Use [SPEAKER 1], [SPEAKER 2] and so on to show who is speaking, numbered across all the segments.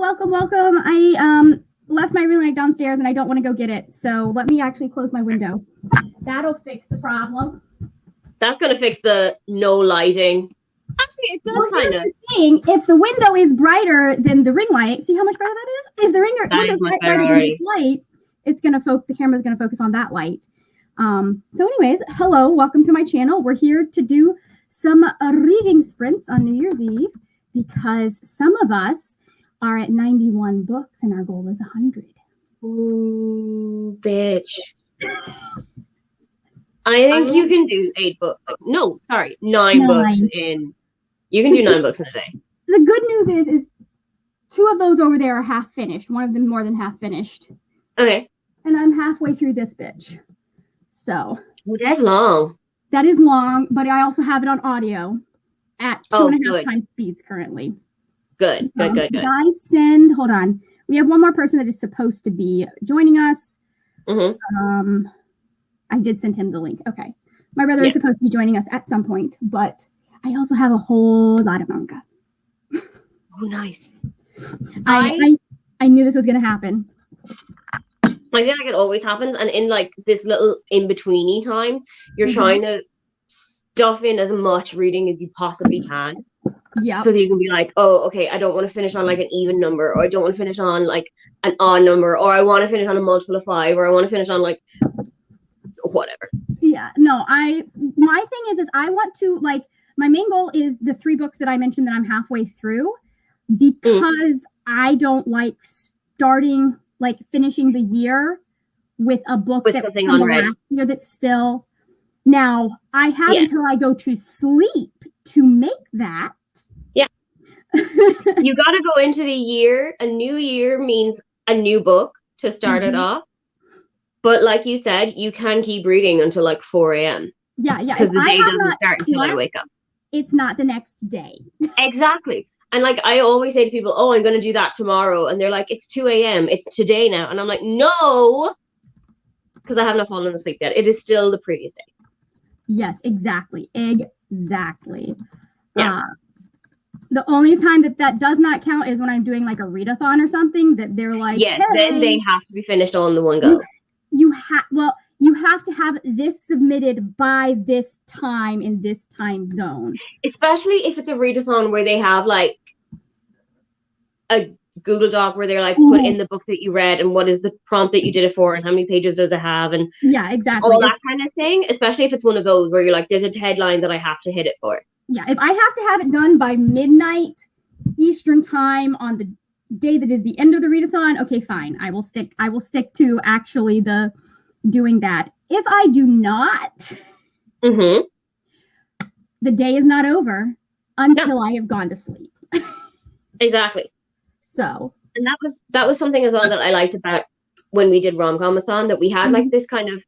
[SPEAKER 1] welcome. I left my ring light downstairs and I don't want to go get it. So let me actually close my window. That'll fix the problem.
[SPEAKER 2] That's going to fix the no lighting. Actually, it does kind of.
[SPEAKER 1] The thing, if the window is brighter than the ring light, see how much brighter that is? If the window is brighter than this light, it's going to the camera's going to focus on that light. So anyways, hello, welcome to my channel. We're here to do some reading sprints on New Year's Eve because some of us are at 91 books and our goal is 100.
[SPEAKER 2] Ooh, bitch. I think you can do 8 books. No, sorry, 9 books in. You can do 9 books in a day.
[SPEAKER 1] The good news is 2 of those over there are half finished. One of them more than half finished.
[SPEAKER 2] Okay.
[SPEAKER 1] And I'm halfway through this bitch. So.
[SPEAKER 2] Well, that's long.
[SPEAKER 1] That is long, but I also have it on audio at 2.5 times speeds currently.
[SPEAKER 2] Good.
[SPEAKER 1] Did I send? Hold on. We have one more person that is supposed to be joining us.
[SPEAKER 2] Mm-hmm.
[SPEAKER 1] I did send him the link. Okay. My brother is supposed to be joining us at some point, but I also have a whole lot of manga.
[SPEAKER 2] Oh, nice.
[SPEAKER 1] I knew this was going to happen.
[SPEAKER 2] I feel like it always happens. And in like this little in-betweeny time, you're trying to stuff in as much reading as you possibly can.
[SPEAKER 1] Yeah.
[SPEAKER 2] Because you can be like, oh, okay, I don't want to finish on like an even number, or I don't want to finish on like an odd number, or I want to finish on a multiple of 5, or I want to finish on like whatever.
[SPEAKER 1] Yeah, no, my thing is I want to, like, my main goal is the 3 books that I mentioned that I'm halfway through, because I don't like finishing the year with a book that from the last year that's still. Now, I have until I go to sleep to make that.
[SPEAKER 2] Yeah. You got to go into the year. A new year means a new book to start it off. But like you said, you can keep reading until like 4 a.m.
[SPEAKER 1] Yeah.
[SPEAKER 2] Because the day doesn't start until I wake up.
[SPEAKER 1] It's not the next day.
[SPEAKER 2] Exactly. And like I always say to people, oh, I'm going to do that tomorrow. And they're like, it's 2 a.m. It's today now. And I'm like, no, because I have not fallen asleep yet. It is still the previous day. Yes,
[SPEAKER 1] exactly.
[SPEAKER 2] Yeah.
[SPEAKER 1] The only time that does not count is when I'm doing like a readathon or something that they're like,
[SPEAKER 2] hey, then they have to be finished all in the one go.
[SPEAKER 1] You have to have this submitted by this time in this time zone.
[SPEAKER 2] Especially if it's a readathon where they have like a Google Doc where they're like, put in the book that you read and what is the prompt that you did it for and how many pages does it have and
[SPEAKER 1] exactly
[SPEAKER 2] all that kind of thing. Especially if it's one of those where you're like, there's a deadline that I have to hit it for.
[SPEAKER 1] Yeah, if I have to have it done by midnight Eastern time on the day that is the end of the readathon, okay, fine. I will stick to actually doing that. If I do not, the day is not over until I have gone to sleep.
[SPEAKER 2] Exactly.
[SPEAKER 1] So,
[SPEAKER 2] and that was something as well that I liked about when we did Rom-Comathon, that we had like this kind of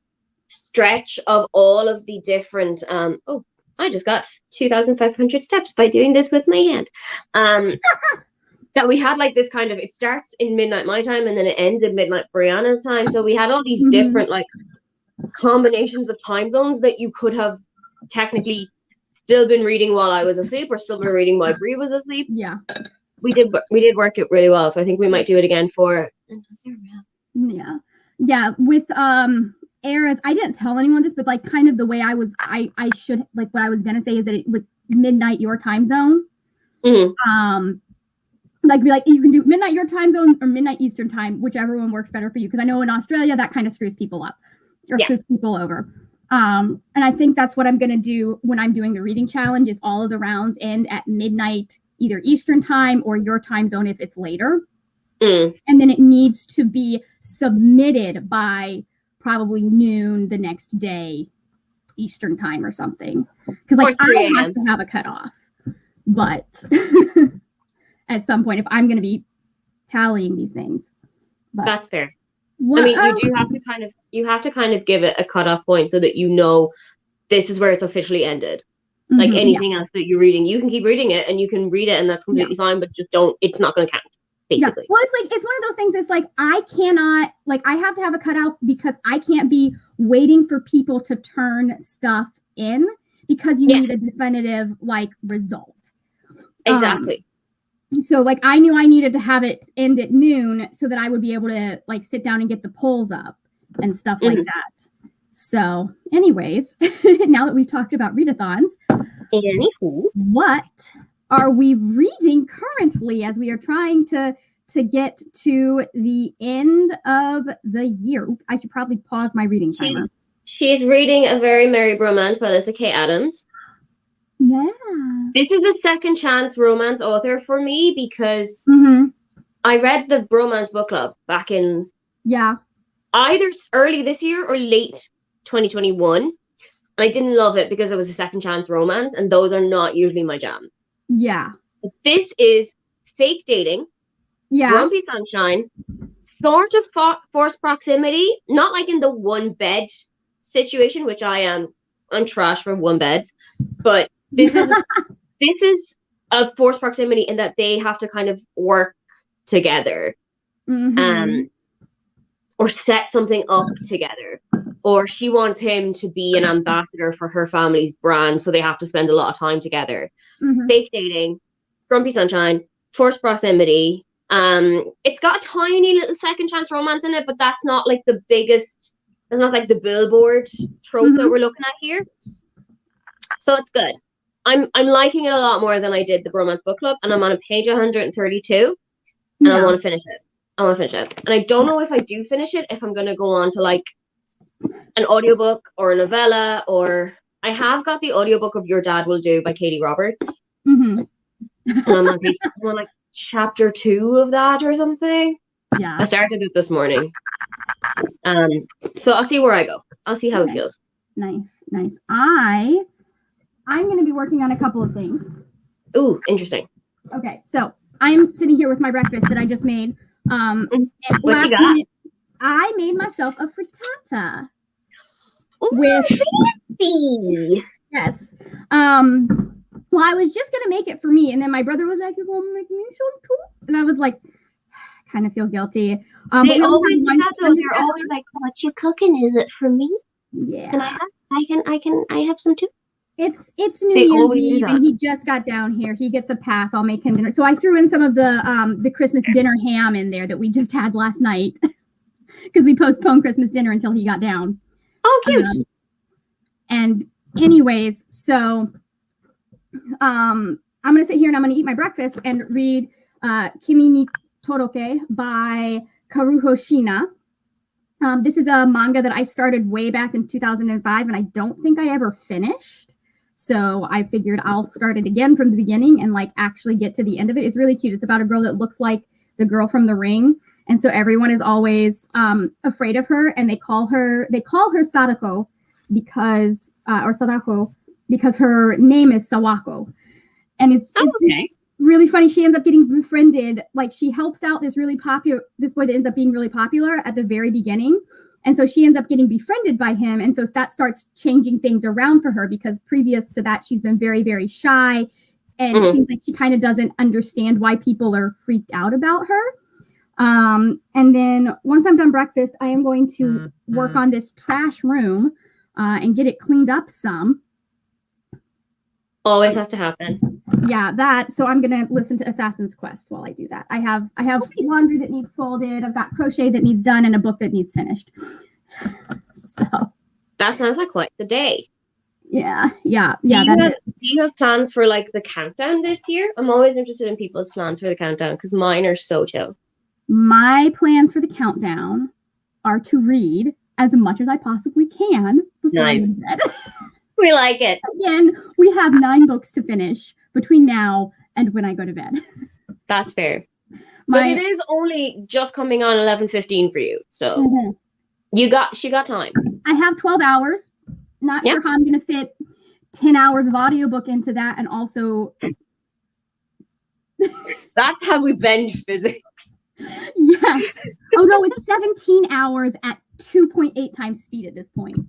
[SPEAKER 2] stretch of all of the different I just got 2,500 steps by doing this with my hand. That we had like this kind of, it starts in midnight my time and then it ends at midnight Brianna's time. So we had all these different like combinations of time zones that you could have technically still been reading while I was asleep or still been reading while Brie was asleep.
[SPEAKER 1] Yeah.
[SPEAKER 2] We did work it really well. So I think we might do it again for.
[SPEAKER 1] Yeah. With eras, I didn't tell anyone this, but like kind of the way I should, like what I was gonna say is that it was midnight your time zone. Like be like you can do midnight your time zone or midnight Eastern time, whichever one works better for you. Because I know in Australia that kind of screws people up or screws people over. And I think that's what I'm gonna do when I'm doing the reading challenge. Is all of the rounds end at midnight, either Eastern time or your time zone if it's later. And then it needs to be submitted by probably noon the next day, Eastern time or something. Because like I have to have a cutoff, but at some point, if I'm going to be tallying these things, but
[SPEAKER 2] that's fair. I mean, you have to kind of give it a cutoff point so that you know this is where it's officially ended. Like anything else that you're reading, you can keep reading it and you can read it and that's completely fine, but just don't. It's not going to count. Basically.
[SPEAKER 1] Yeah. Well, it's one of those things that's like, I cannot, like, I have to have a cutoff because I can't be waiting for people to turn stuff in because you need a definitive, like, result.
[SPEAKER 2] Exactly.
[SPEAKER 1] So like I knew I needed to have it end at noon so that I would be able to like sit down and get the polls up and stuff like that. So anyways, now that we've talked about readathons, what are we reading currently as we are trying to get to the end of the year? I should probably pause my reading timer.
[SPEAKER 2] She's reading A Very Merry Bromance by Alyssa K. Adams.
[SPEAKER 1] Yeah.
[SPEAKER 2] This is a second chance romance author for me because I read the Bromance Book Club back in either early this year or late 2021. I didn't love it because it was a second chance romance, and those are not usually my jam.
[SPEAKER 1] Yeah.
[SPEAKER 2] This is fake dating.
[SPEAKER 1] Yeah.
[SPEAKER 2] Grumpy Sunshine. Sort of forced proximity. Not like in the one bed situation, which I'm trash for one beds. But this is a forced proximity in that they have to kind of work together. Or set something up together. Or she wants him to be an ambassador for her family's brand, so they have to spend a lot of time together. Fake dating, Grumpy Sunshine, forced proximity. It's got a tiny little second chance romance in it, but that's not like the biggest. It's not like the Billboard trope that we're looking at here. So it's good. I'm liking it a lot more than I did the Bromance Book Club, and I'm on page 132, and I want to finish it. And I don't know if I do finish it, if I'm going to go on to like an audiobook or a novella, or I have got the audiobook of Your Dad Will Do by Katie Roberts. And I'm on like chapter 2 of that or something.
[SPEAKER 1] Yeah.
[SPEAKER 2] I started it this morning. So I'll see where I go. I'll see how it feels.
[SPEAKER 1] Nice. I'm going to be working on a couple of things.
[SPEAKER 2] Ooh, interesting.
[SPEAKER 1] Okay, so I'm sitting here with my breakfast that I just made.
[SPEAKER 2] What you got?
[SPEAKER 1] I made myself a frittata.
[SPEAKER 2] Ooh, fancy.
[SPEAKER 1] Yes. Well, I was just gonna make it for me, and then my brother was like, "You gonna make me some too?" And I was like, kind of feel guilty.
[SPEAKER 2] They always they're always like, "What you cooking? Is it for me?"
[SPEAKER 1] Yeah.
[SPEAKER 2] And I have some too.
[SPEAKER 1] It's New Year's Eve, and he just got down here. He gets a pass. I'll make him dinner. So I threw in some of the Christmas dinner ham in there that we just had last night because we postponed Christmas dinner until he got down.
[SPEAKER 2] Oh, cute.
[SPEAKER 1] And anyways, so I'm gonna sit here and I'm gonna eat my breakfast and read Kimi ni Toroke by Karuho Shina. This is a manga that I started way back in 2005, and I don't think I ever finished. So I figured I'll start it again from the beginning and like actually get to the end of it. It's really cute. It's about a girl that looks like the girl from The Ring, and so everyone is always afraid of her, and they call her Sadako because or Sadako because her name is Sawako, and it's really funny. She ends up getting befriended. Like she helps out this boy that ends up being really popular at the very beginning. And so she ends up getting befriended by him. And so that starts changing things around for her because previous to that, she's been very, very shy. And it seems like she kind of doesn't understand why people are freaked out about her. And then once I'm done breakfast, I am going to work on this trash room and get it cleaned up some.
[SPEAKER 2] Always has to happen.
[SPEAKER 1] Yeah, that. So I'm gonna listen to Assassin's Quest while I do that. I have laundry that needs folded. I've got crochet that needs done and a book that needs finished. So
[SPEAKER 2] that sounds like quite the day.
[SPEAKER 1] Yeah.
[SPEAKER 2] Do you have plans for like the countdown this year? I'm always interested in people's plans for the countdown because mine are so chill.
[SPEAKER 1] My plans for the countdown are to read as much as I possibly can before I go to bed.
[SPEAKER 2] We like it.
[SPEAKER 1] Again, we have 9 books to finish between now and when I go to bed.
[SPEAKER 2] That's fair. But it is only just coming on 11:15 for you. So she got time.
[SPEAKER 1] I have 12 hours. Not sure how I'm going to fit 10 hours of audiobook into that. And also...
[SPEAKER 2] That's how we bend physics.
[SPEAKER 1] Yes. Oh, no, it's 17 hours at 2.8 times speed at this point.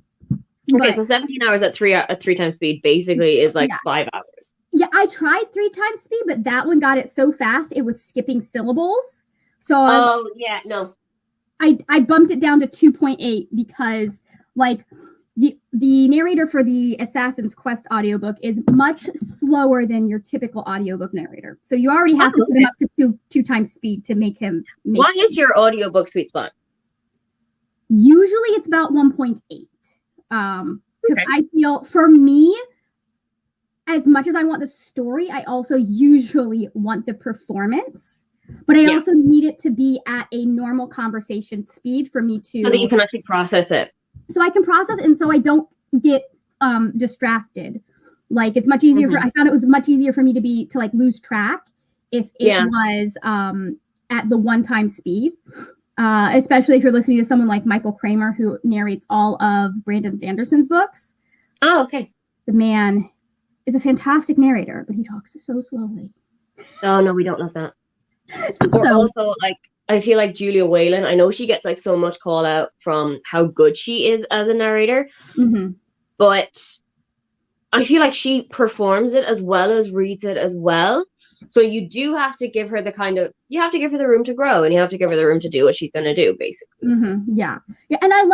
[SPEAKER 2] Okay, so 17 hours at 3 times speed basically is like 5 hours.
[SPEAKER 1] Yeah, I tried 3 times speed, but that one got it so fast it was skipping syllables. So
[SPEAKER 2] no.
[SPEAKER 1] I bumped it down to 2.8 because like the narrator for the Assassin's Quest audiobook is much slower than your typical audiobook narrator. So you already have to put him up to two times speed to make him make
[SPEAKER 2] What
[SPEAKER 1] sense.
[SPEAKER 2] is your audiobook sweet spot?
[SPEAKER 1] Usually it's about 1.8. Because I feel, for me, as much as I want the story, I also usually want the performance. But I also need it to be at a normal conversation speed for me to...
[SPEAKER 2] So that you can actually process it.
[SPEAKER 1] So I can process it, and so I don't get distracted. Like, it's much easier I found it was much easier for me to like lose track if it was at the one-time speed. Especially if you're listening to someone like Michael Kramer, who narrates all of Brandon Sanderson's books.
[SPEAKER 2] Oh, okay.
[SPEAKER 1] The man is a fantastic narrator, but he talks so slowly.
[SPEAKER 2] Oh, no, we don't love that. Or also, like, I feel like Julia Whalen, I know she gets like so much call out from how good she is as a narrator, but I feel like she performs it as well as reads it as well. So you do have to give her you have to give her the room to grow, and you have to give her the room to do what she's going to do, basically.
[SPEAKER 1] Yeah. And I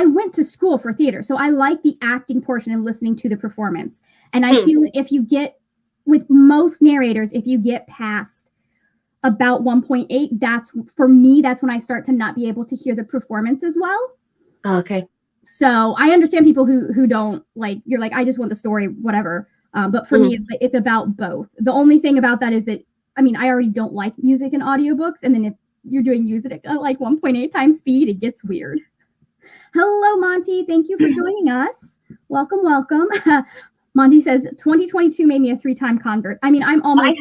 [SPEAKER 1] went to school for theater, so I like the acting portion and listening to the performance. And I feel if you get, with most narrators, if you get past about 1.8, that's when I start to not be able to hear the performance as well.
[SPEAKER 2] Okay.
[SPEAKER 1] So I understand people who don't, like, you're like, I just want the story, whatever. But for me, it's about both. The only thing about that is that, I mean, I already don't like music and audiobooks. And then if you're doing music at like 1.8 times speed, it gets weird. Hello, Monty. Thank you for joining us. Welcome, welcome. Monty says, 2022 made me a 3-time convert. I mean, I'm almost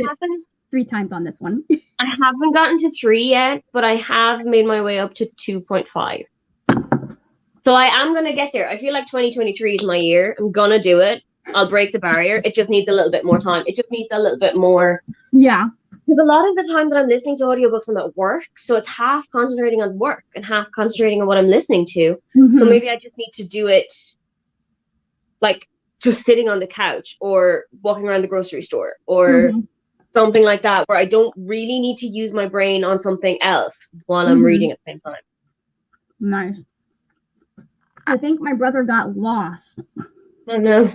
[SPEAKER 1] 3 times on this one.
[SPEAKER 2] I haven't gotten to 3 yet, but I have made my way up to 2.5. So I am going to get there. I feel like 2023 is my year. I'm going to do it. I'll break the barrier. It just needs a little bit more time. It just needs a little bit more.
[SPEAKER 1] Yeah.
[SPEAKER 2] Because a lot of the time that I'm listening to audiobooks, I'm at work. So it's half concentrating on work and half concentrating on what I'm listening to. So maybe I just need to do it like just sitting on the couch or walking around the grocery store or something like that, where I don't really need to use my brain on something else while I'm reading at the same time.
[SPEAKER 1] Nice. I think my brother got lost.
[SPEAKER 2] Oh no.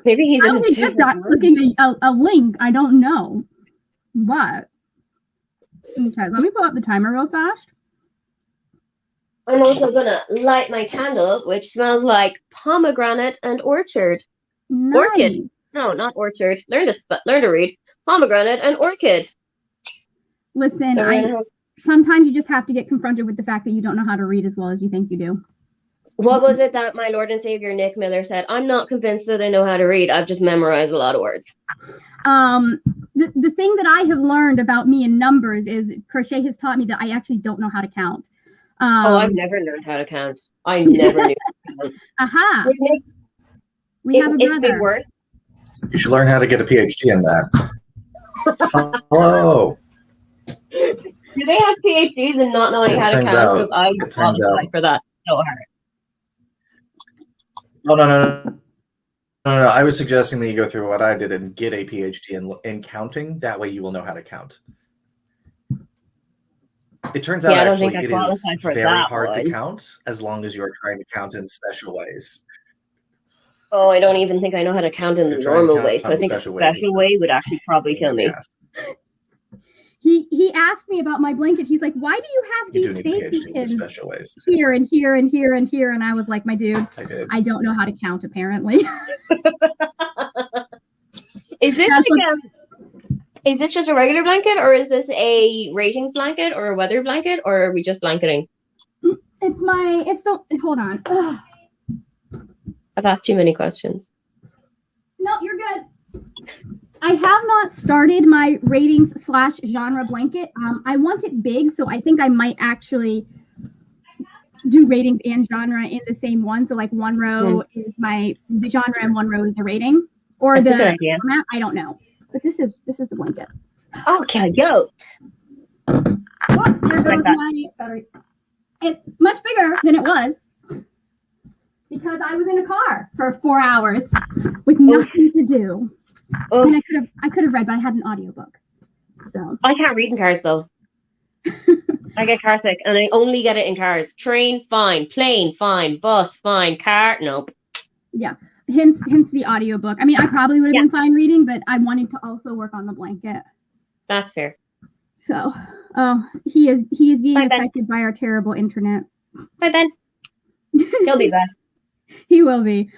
[SPEAKER 2] Maybe he's
[SPEAKER 1] in a different room. Clicking a link. I don't know. What? Okay, let me pull up the timer real fast.
[SPEAKER 2] I'm also gonna light my candle, which smells like pomegranate and orchard.
[SPEAKER 1] Nice.
[SPEAKER 2] Orchid. No, not orchard. Learn to read. Pomegranate and orchid.
[SPEAKER 1] Listen, sometimes you just have to get confronted with the fact that you don't know how to read as well as you think you do.
[SPEAKER 2] What was it that my Lord and Savior Nick Miller said? I'm not convinced that I know how to read. I've just memorized a lot of words.
[SPEAKER 1] The thing that I have learned about me in numbers is Crochet has taught me that I actually don't know how to count.
[SPEAKER 2] I've never learned how to count. I never knew how to count.
[SPEAKER 1] Aha. We have a brother.
[SPEAKER 2] Big word.
[SPEAKER 3] You should learn how to get a PhD in that. Hello.
[SPEAKER 2] Do they have PhDs in not knowing how to count? Because I would qualify for that so hard.
[SPEAKER 3] Oh, no. I was suggesting that you go through what I did and get a PhD in counting. That way you will know how to count. It turns out actually it is very hard to count as long as you are trying to count in special ways.
[SPEAKER 2] Oh, I don't even think I know how to count in the normal way. So I think a special way would actually probably kill me.
[SPEAKER 1] He asked me about my blanket. He's like, why do you have these safety pins here and here and here and here? And I was like, my dude, I don't know how to count, apparently.
[SPEAKER 2] Is this just a regular blanket, or is this a ratings blanket or a weather blanket, or are we just blanketing?
[SPEAKER 1] Hold on.
[SPEAKER 2] I've asked too many questions.
[SPEAKER 1] No, you're good. I have not started my ratings/genre blanket. I want it big, so I think I might actually do ratings and genre in the same one. So like one row is the genre and one row is the rating, or the format. I don't know, but this is the blanket.
[SPEAKER 2] Okay, yo.
[SPEAKER 1] Oh, there goes my battery. It's much bigger than it was because I was in a car for 4 hours with nothing to do. I mean, I could have read, but I had an audiobook. So
[SPEAKER 2] I can't read in cars though. I I get car sick, and I only get it in cars. Train, fine. Plane, fine. Bus, fine. Car, nope.
[SPEAKER 1] Yeah. Hence the audiobook. I mean, I probably would have
[SPEAKER 2] Yeah.
[SPEAKER 1] been fine reading, but I wanted to also work on the blanket.
[SPEAKER 2] That's fair.
[SPEAKER 1] So, he is being
[SPEAKER 2] Bye, Ben.
[SPEAKER 1] affected by our terrible internet.
[SPEAKER 2] Bye, Ben. He'll be back.
[SPEAKER 1] He will be.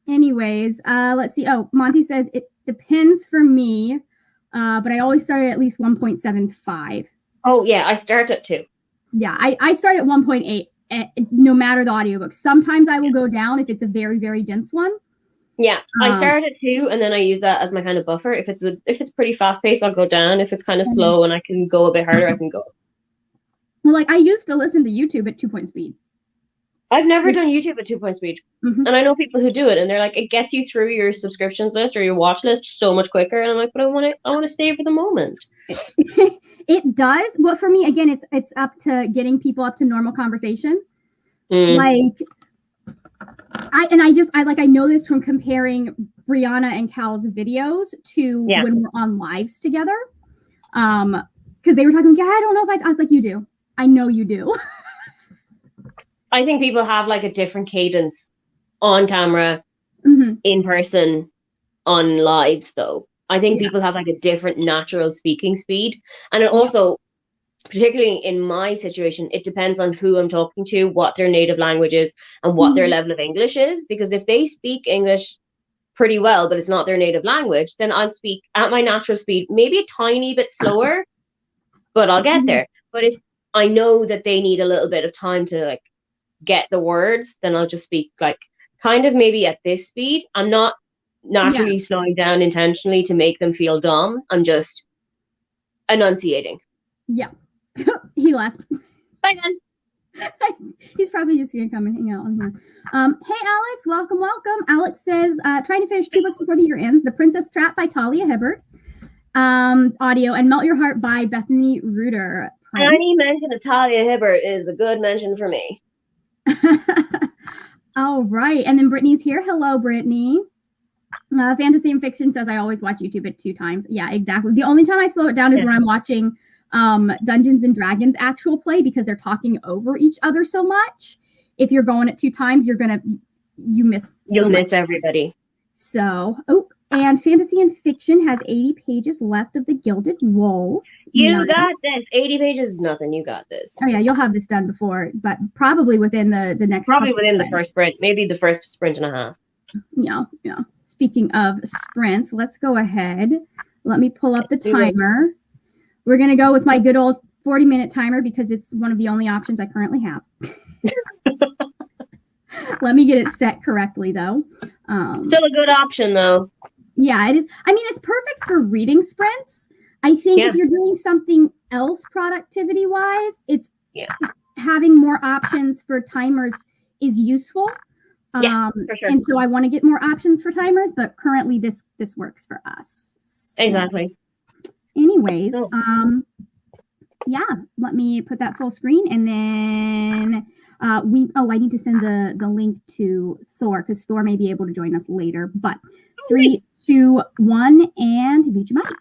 [SPEAKER 1] Anyways, let's see. Oh, Monty says it depends for me, but I always start at least 1.75.
[SPEAKER 2] Oh, yeah, I start at 2.
[SPEAKER 1] Yeah, I start at 1.8, no matter the audiobook. Sometimes I will go down if it's a very, very dense one.
[SPEAKER 2] Yeah, I start at 2, and then I use that as my kind of buffer. If it's pretty fast paced, I'll go down. If it's kind of slow and I can go a bit harder, I can go.
[SPEAKER 1] Well, like I used to listen to YouTube at 2-point speed.
[SPEAKER 2] I've never done YouTube at 2-point speed,
[SPEAKER 1] Mhm.
[SPEAKER 2] and I know people who do it, and they're like, it gets you through your subscriptions list or your watch list so much quicker. And I'm like, but I want to savor the moment.
[SPEAKER 1] It does, but for me, again, it's up to getting people up to normal conversation. Like I know this from comparing Brianna and Cal's videos to when we're on lives together. Because they were talking, yeah, I don't know if I was like, you do. I know you do.
[SPEAKER 2] I think people have like a different cadence on camera, in person, on lives though. I think people have like a different natural speaking speed. And it also, particularly in my situation, it depends on who I'm talking to, what their native language is, and what their level of English is. Because if they speak English pretty well, but it's not their native language, then I'll speak at my natural speed, maybe a tiny bit slower, but I'll get there. But if I know that they need a little bit of time to like get the words, then I'll just speak like kind of maybe at this speed. I'm not naturally slowing down intentionally to make them feel dumb. I'm just enunciating.
[SPEAKER 1] Yeah. He left.
[SPEAKER 2] Bye then.
[SPEAKER 1] He's probably just gonna come and hang out on here. Hey Alex, welcome. Alex says, trying to finish 2 books before the year ends: The Princess Trap by Talia Hibbert, audio, and Melt Your Heart by Bethany Reuter.
[SPEAKER 2] Any mention of Talia Hibbert is a good mention for me.
[SPEAKER 1] All right, and then Brittany's here. Hello, Brittany. Fantasy and Fiction says I always watch YouTube at 2 times. Yeah, exactly. The only time I slow it down is when I'm watching Dungeons and Dragons actual play, because they're talking over each other so much. If you're going at 2 times, you'll miss
[SPEAKER 2] everybody.
[SPEAKER 1] So, and Fantasy and Fiction has 80 pages left of The Gilded Wolves.
[SPEAKER 2] You got this. 80 pages is nothing. You got this.
[SPEAKER 1] Oh yeah, you'll have this done before, but probably within the next.
[SPEAKER 2] Probably within the first sprint, maybe the first sprint and a half.
[SPEAKER 1] Yeah. Speaking of sprints, let's go ahead. Let me pull up the timer. We're going to go with my good old 40-minute timer because it's one of the only options I currently have. Let me get it set correctly, though.
[SPEAKER 2] Still a good option, though.
[SPEAKER 1] Yeah, it is. I mean, it's perfect for reading sprints. I think if you're doing something else productivity-wise, it's having more options for timers is useful. For sure. And so I want to get more options for timers, but currently this works for us. So,
[SPEAKER 2] exactly.
[SPEAKER 1] Anyways, let me put that full screen, and then I need to send the link to Thor, because Thor may be able to join us later. But 3, 2, 1, and mute your mic.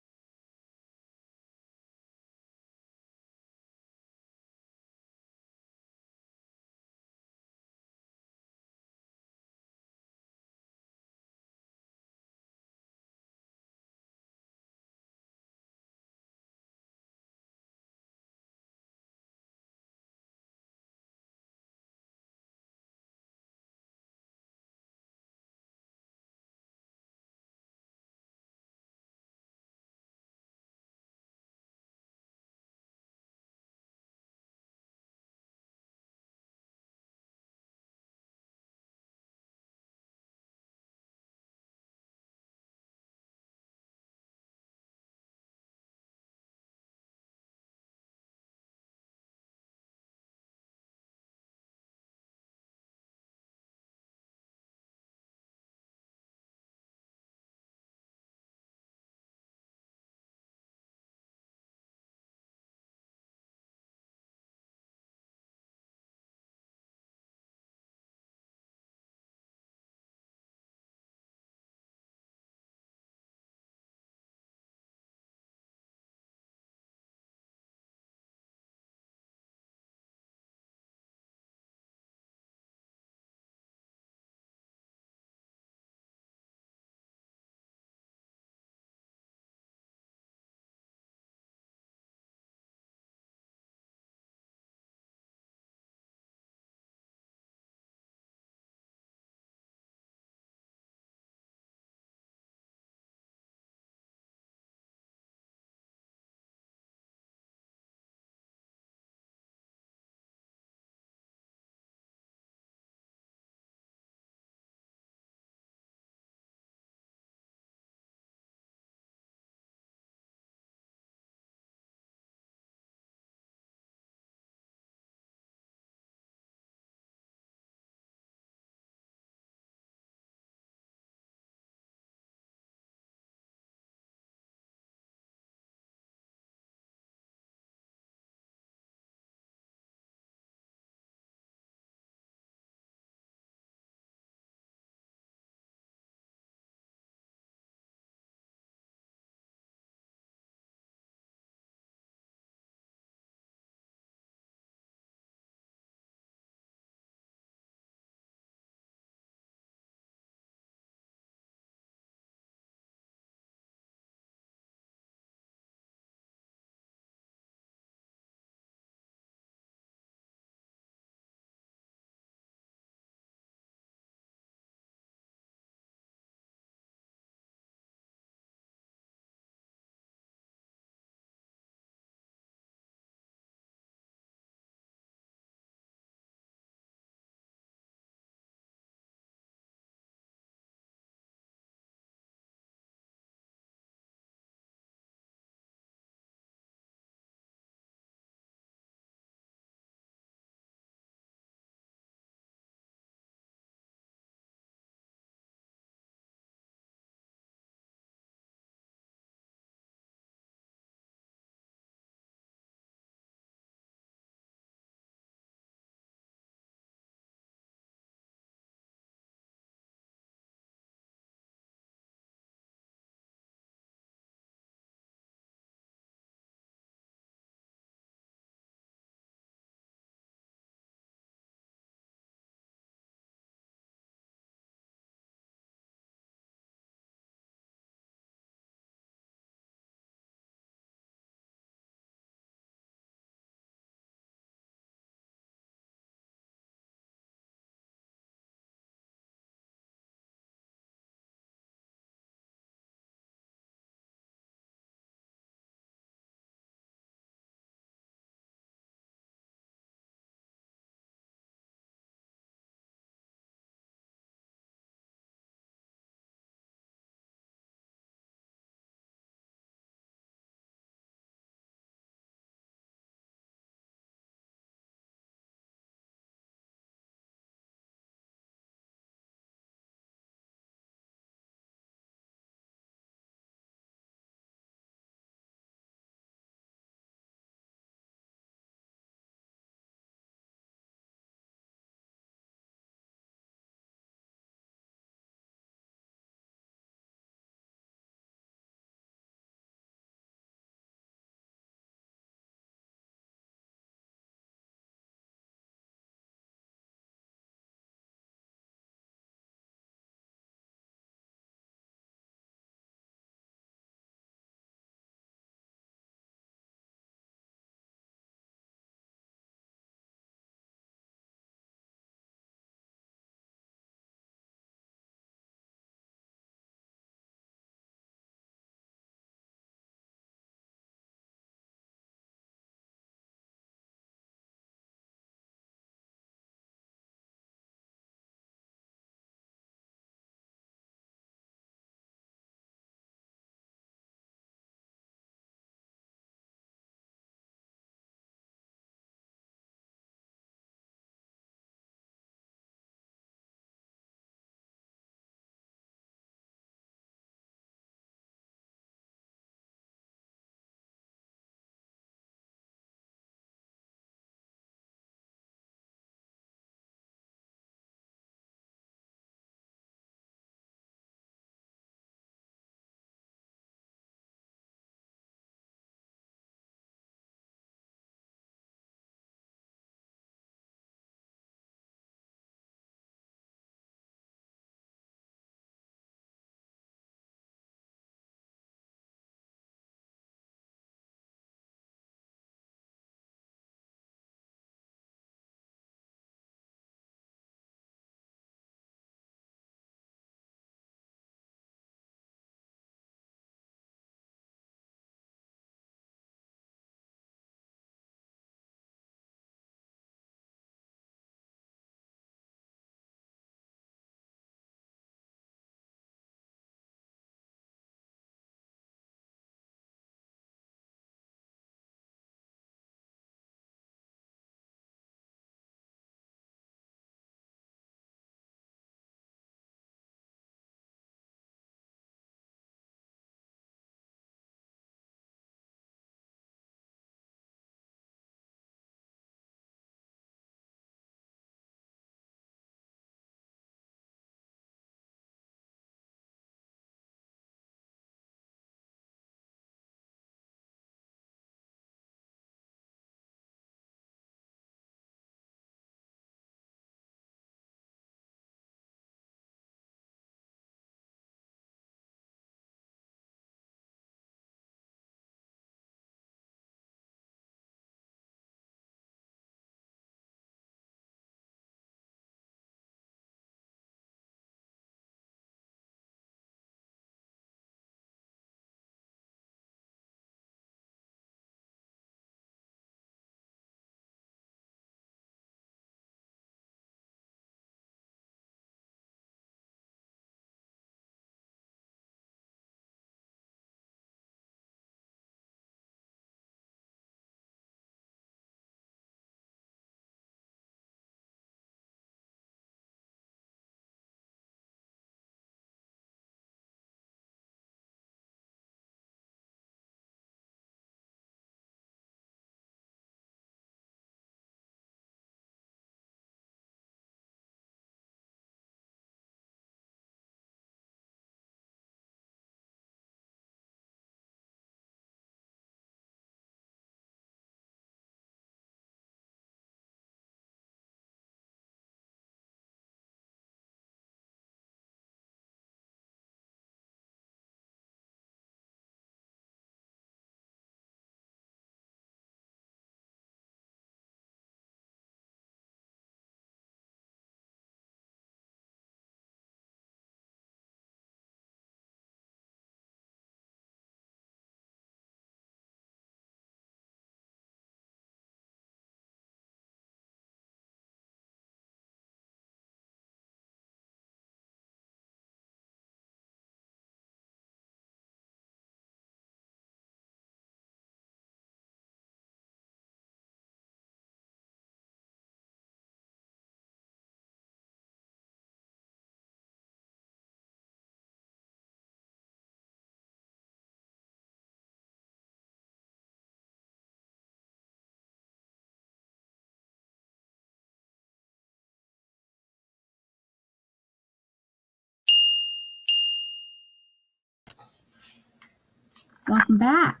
[SPEAKER 1] Welcome back.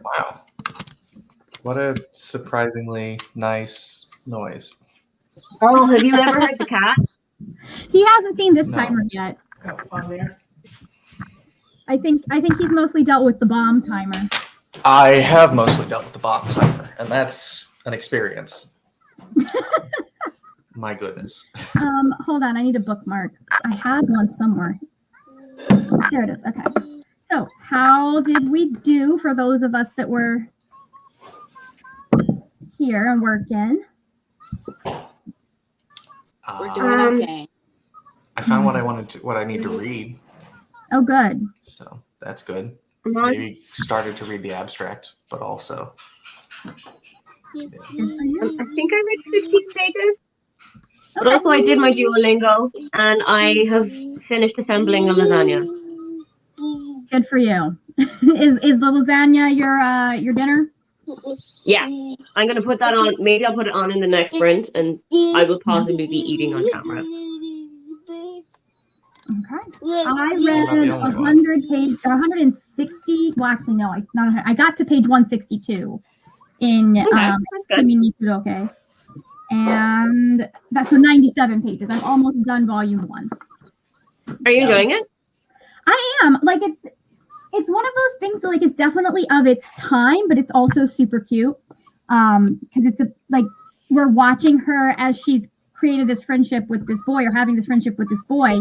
[SPEAKER 3] Wow. What a surprisingly nice noise.
[SPEAKER 2] Oh, have you ever heard the cat?
[SPEAKER 1] He hasn't seen this
[SPEAKER 3] No.
[SPEAKER 1] timer yet.
[SPEAKER 3] Oh, on there.
[SPEAKER 1] I think he's mostly dealt with the bomb timer.
[SPEAKER 3] I have mostly dealt with the bomb timer, and that's an experience. My goodness.
[SPEAKER 1] Hold on, I need a bookmark. I had one somewhere. There it is. Okay. So, how did we do for those of us that were here and working?
[SPEAKER 4] We're doing okay.
[SPEAKER 3] I found what I need to read,
[SPEAKER 1] Oh, good.
[SPEAKER 3] so that's good.
[SPEAKER 2] I'm on.
[SPEAKER 3] Maybe started to read the abstract, but also
[SPEAKER 2] I think I read 15 pages. But also I did my Duolingo and I have finished assembling a lasagna.
[SPEAKER 1] Good for you. Is the lasagna your dinner?
[SPEAKER 2] Yeah, I'm going to put that on. Maybe I'll put it on in the next sprint and I will possibly be eating on camera.
[SPEAKER 1] Okay. I read 100 page, 160. Well, actually, no, it's not. I got to page 162 in
[SPEAKER 2] Okay, that's good.
[SPEAKER 1] Kimi ni Tudoke. And that's so 97 pages. I'm almost done volume 1.
[SPEAKER 2] Are you enjoying it?
[SPEAKER 1] I am. Like it's one of those things that like it's definitely of its time, but it's also super cute. Because it's like we're watching her as she's created this friendship with this boy or having this friendship with this boy.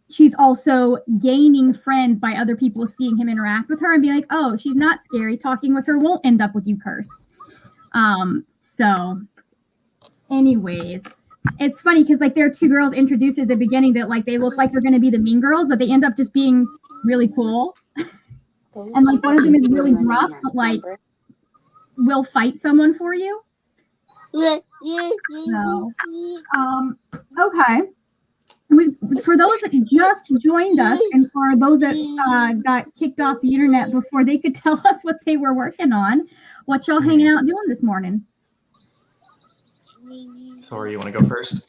[SPEAKER 1] She's also gaining friends by other people seeing him interact with her and be like, oh, she's not scary. Talking with her won't end up with you cursed. So anyways, it's funny because like there are two girls introduced at the beginning that like they look like they're going to be the mean girls, but they end up just being really cool. And like one of them is really rough, but like will fight someone for you. So, okay. For those that just joined us, and for those that got kicked off the internet before they could tell us what they were working on, what y'all hanging out doing this morning?
[SPEAKER 3] Thor, you want to go first?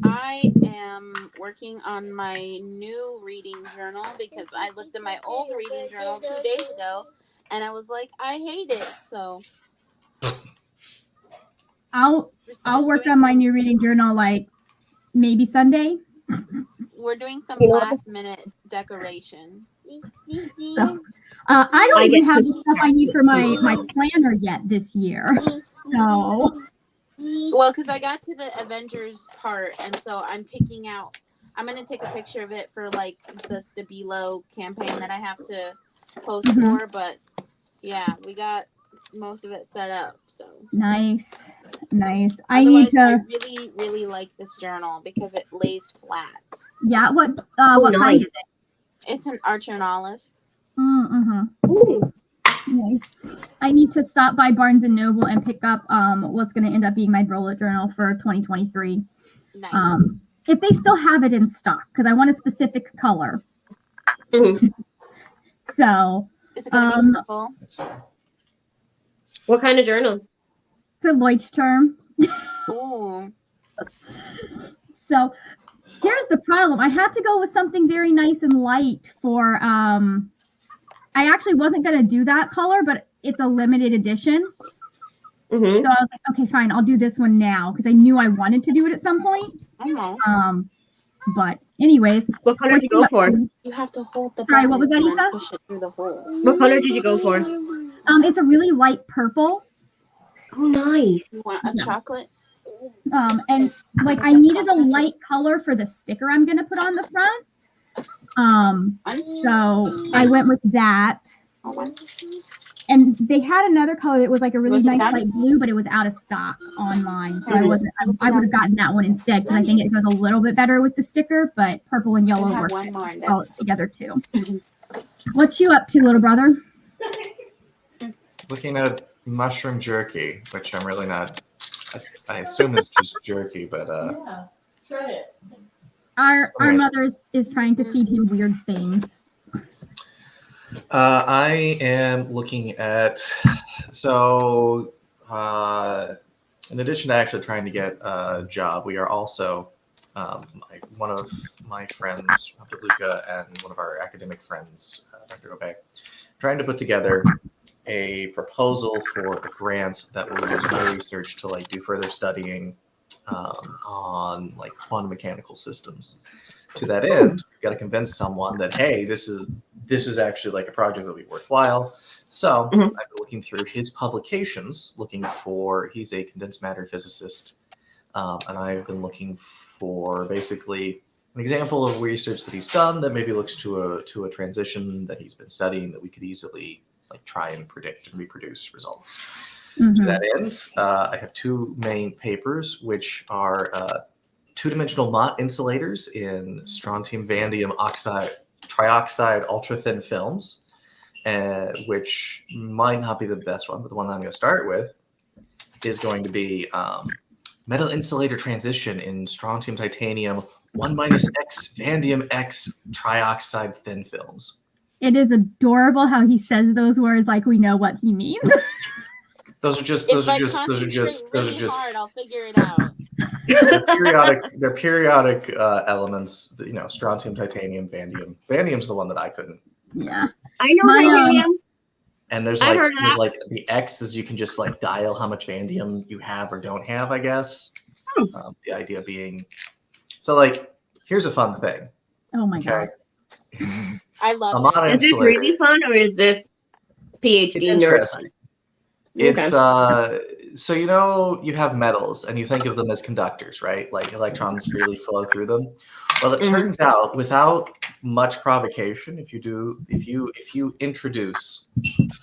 [SPEAKER 4] I am working on my new reading journal because I looked at my old reading journal 2 days ago and I was like, I hate it. So
[SPEAKER 1] I'll work on my new reading journal like maybe Sunday.
[SPEAKER 4] We're doing some
[SPEAKER 2] You know-
[SPEAKER 4] last minute decoration.
[SPEAKER 1] So I don't even have the stuff I need for my planner yet this year. So
[SPEAKER 4] Well, because I got to the Avengers part, and so I'm picking out. I'm gonna take a picture of it for like the Stabilo campaign that I have to post
[SPEAKER 1] Mhm.
[SPEAKER 4] for. But yeah, we got most of it set up. So
[SPEAKER 1] nice. I need
[SPEAKER 4] otherwise, I
[SPEAKER 1] to.
[SPEAKER 4] really, really like this journal because it lays flat.
[SPEAKER 1] Yeah. What
[SPEAKER 2] nice.
[SPEAKER 1] kind is it?
[SPEAKER 4] It's an Archer and Olive.
[SPEAKER 1] Mm-hmm.
[SPEAKER 2] Ooh.
[SPEAKER 1] Nice. I need to stop by Barnes and Noble and pick up what's going to end up being my bullet journal for 2023.
[SPEAKER 4] Nice.
[SPEAKER 1] If they still have it in stock, because I want a specific color.
[SPEAKER 2] Mhm.
[SPEAKER 1] So
[SPEAKER 4] Is it gonna be purple?
[SPEAKER 3] That's fine.
[SPEAKER 2] What kind of journal?
[SPEAKER 1] it's a Leuchtturm.
[SPEAKER 4] Ooh.
[SPEAKER 1] So here's the problem. I had to go with something very nice and light for I actually wasn't going to do that color, but it's a limited edition.
[SPEAKER 2] Hmm.
[SPEAKER 1] So I was like, okay, fine, I'll do this one now because I knew I wanted to do it at some point.
[SPEAKER 4] Almost.
[SPEAKER 1] But anyways,
[SPEAKER 2] What color did you go for?
[SPEAKER 4] You have to hold the.
[SPEAKER 1] Sorry, what was
[SPEAKER 4] button
[SPEAKER 1] that,
[SPEAKER 4] and then
[SPEAKER 1] Eva?
[SPEAKER 4] push it through the hole.
[SPEAKER 2] What color did you go for?
[SPEAKER 1] it's a really light purple.
[SPEAKER 2] Oh, nice.
[SPEAKER 4] You want a
[SPEAKER 1] Yeah.
[SPEAKER 4] chocolate?
[SPEAKER 1] And like I needed a light color for the sticker I'm going to put on the front. So I went with that. And they had another color that was like a really
[SPEAKER 4] Was it
[SPEAKER 1] nice
[SPEAKER 4] done?
[SPEAKER 1] light blue, but it was out of stock online. So I would have gotten that one instead because I think it goes a little bit better with the sticker, but purple and
[SPEAKER 4] You
[SPEAKER 1] yellow
[SPEAKER 4] can have
[SPEAKER 1] work
[SPEAKER 4] one more. And
[SPEAKER 1] well
[SPEAKER 4] that's
[SPEAKER 1] together too. What you up to, little brother?
[SPEAKER 3] Looking at mushroom jerky, which I'm really not. I assume it's just jerky, but
[SPEAKER 5] Yeah, try it.
[SPEAKER 1] Our
[SPEAKER 3] Amazing.
[SPEAKER 1] mother is trying to feed him weird things.
[SPEAKER 3] I am looking at. So, in addition to actually trying to get a job, we are also one of my friends, Dr. Luca, and one of our academic friends, Dr. Obey, trying to put together a proposal for a grant that will use my research to like do further studying on like quantum mechanical systems. To that end, you've got to convince someone that, hey, this is actually like a project that will be worthwhile. So I've been looking through his publications, he's a condensed matter physicist, and I've been looking for basically an example of research that he's done that maybe looks to a transition that he's been studying that we could easily like try and predict and reproduce results. To that end, I have two main papers, which are two-dimensional Mott insulators in strontium vanadium oxide trioxide ultra-thin films, which might not be the best one, but the one that I'm going to start with is going to be metal insulator transition in strontium titanium 1-X vanadium X trioxide thin films.
[SPEAKER 1] It is adorable how he says those words like we know what he means.
[SPEAKER 3] Those are just
[SPEAKER 4] Hard, I'll figure it out.
[SPEAKER 3] they're periodic elements, you know, strontium, titanium, vanadium. Vanadium's the one that I couldn't.
[SPEAKER 1] Yeah.
[SPEAKER 2] I know vanadium.
[SPEAKER 3] And there's like the X's, you can just like dial how much vanadium you have or don't have, I guess. The idea being, so like, here's a fun thing.
[SPEAKER 1] Oh my God.
[SPEAKER 4] I love it.
[SPEAKER 2] Is this really fun or is this PhD
[SPEAKER 3] it's
[SPEAKER 2] nerd
[SPEAKER 3] interesting.
[SPEAKER 2] fun?
[SPEAKER 3] It's so you know you have metals and you think of them as conductors, right? Like electrons freely flow through them. Well, it turns out without much provocation, if you introduce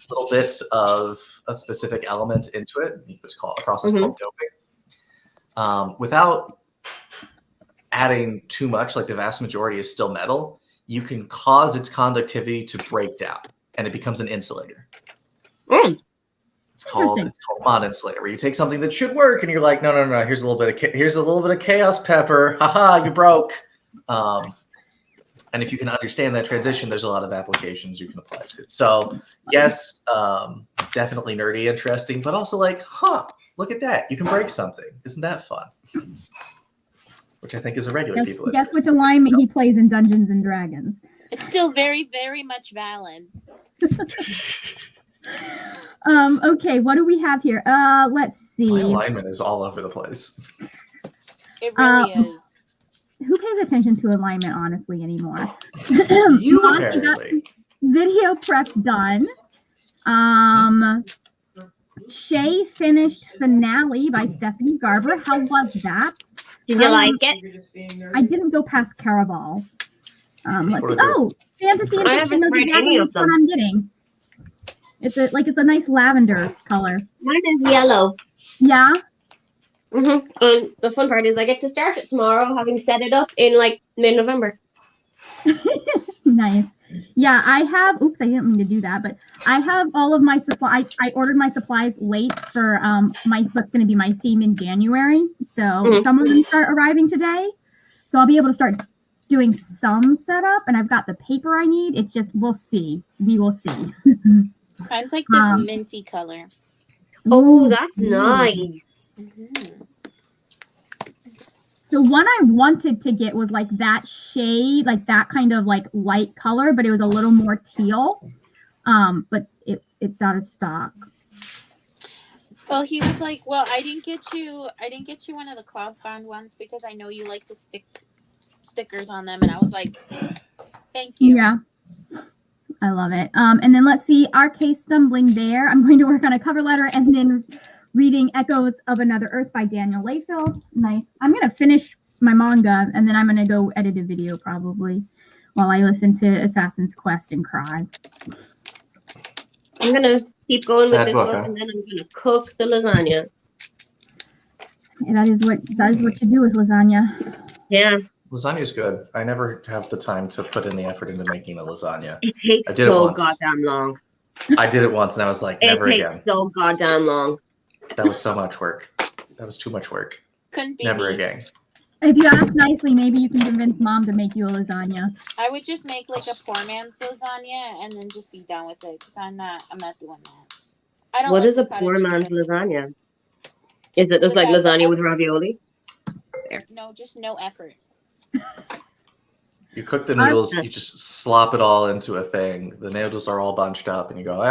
[SPEAKER 3] little bits of a specific element into it, it's called a process called doping. Without adding too much, like the vast majority is still metal, you can cause its conductivity to break down, and it becomes an insulator. It's called Mott insulator, where you take something that should work and you're like, no, here's a little bit of chaos pepper. Haha, you broke. And if you can understand that transition, there's a lot of applications you can apply to it. So yes, definitely nerdy, interesting, but also like, look at that. You can break something. Isn't that fun? Which I think is a regular people.
[SPEAKER 1] Guess which alignment he plays in Dungeons and Dragons.
[SPEAKER 4] It's still very, very much valid.
[SPEAKER 1] Okay, what do we have here? Let's see.
[SPEAKER 3] My alignment is all over the place.
[SPEAKER 4] It really is.
[SPEAKER 1] Who pays attention to alignment honestly anymore?
[SPEAKER 3] You
[SPEAKER 1] Monty got
[SPEAKER 3] apparently.
[SPEAKER 1] video prep done. Shay finished Finale by Stephanie Garber. How was that?
[SPEAKER 2] Did you like it?
[SPEAKER 1] I didn't go past Caraval. Let's see. Oh, Fantasy and
[SPEAKER 2] I
[SPEAKER 1] Fiction
[SPEAKER 2] haven't
[SPEAKER 1] knows
[SPEAKER 2] read
[SPEAKER 1] exactly
[SPEAKER 2] any of
[SPEAKER 1] which one
[SPEAKER 2] them.
[SPEAKER 1] I'm getting. It's a nice lavender color.
[SPEAKER 2] Mine is yellow.
[SPEAKER 1] Yeah.
[SPEAKER 2] And the fun part is I get to start it tomorrow, having set it up in like mid-November.
[SPEAKER 1] Nice. Yeah, I have. Oops, I didn't mean to do that, but I have all of my supplies. I ordered my supplies late for what's going to be my theme in January. So some of them start arriving today. So I'll be able to start doing some setup, and I've got the paper I need. It's just we'll see. We will see.
[SPEAKER 4] Mine's like this minty color.
[SPEAKER 2] Oh, that's nice.
[SPEAKER 1] The one I wanted to get was like that shade, like that kind of like light color, but it was a little more teal. But it's out of stock.
[SPEAKER 4] Well, he was like, "Well, I didn't get you one of the cloth bound ones because I know you like to stick stickers on them." And I was like, "Thank you."
[SPEAKER 1] Yeah. I love it. And then let's see, R.K. Stumbling Bear. I'm going to work on a cover letter and then reading Echoes of Another Earth by Daniel Layfield. Nice. I'm going to finish my manga and then I'm going to go edit a video probably while I listen to Assassin's Quest and cry.
[SPEAKER 2] I'm going to keep going
[SPEAKER 3] Sad
[SPEAKER 2] with this
[SPEAKER 3] book,
[SPEAKER 2] one,
[SPEAKER 3] huh?
[SPEAKER 2] and then I'm going to cook the lasagna.
[SPEAKER 1] And that is what you do with lasagna.
[SPEAKER 2] Yeah.
[SPEAKER 3] Lasagna's good. I never have the time to put in the effort into making a lasagna.
[SPEAKER 2] It takes
[SPEAKER 3] I did it
[SPEAKER 2] so
[SPEAKER 3] once.
[SPEAKER 2] goddamn long.
[SPEAKER 3] I did it once and I was like, never
[SPEAKER 2] it takes
[SPEAKER 3] again.
[SPEAKER 2] so goddamn long.
[SPEAKER 3] That was so much work. That was too much work.
[SPEAKER 4] Couldn't be
[SPEAKER 3] Never
[SPEAKER 4] me.
[SPEAKER 3] again.
[SPEAKER 1] If you ask nicely, maybe you can convince mom to make you a lasagna.
[SPEAKER 4] I would just make like a poor man's lasagna and then just be done with it because I'm not doing that. I don't.
[SPEAKER 2] What
[SPEAKER 4] like
[SPEAKER 2] is a
[SPEAKER 4] cottage
[SPEAKER 2] poor
[SPEAKER 4] cheese
[SPEAKER 2] man's
[SPEAKER 4] anymore.
[SPEAKER 2] lasagna? Is it just like
[SPEAKER 4] Without the
[SPEAKER 2] lasagna with ravioli? there.
[SPEAKER 4] No, just no effort.
[SPEAKER 3] You cook the noodles, you just slop it all into a thing. The noodles are all bunched up, and you go,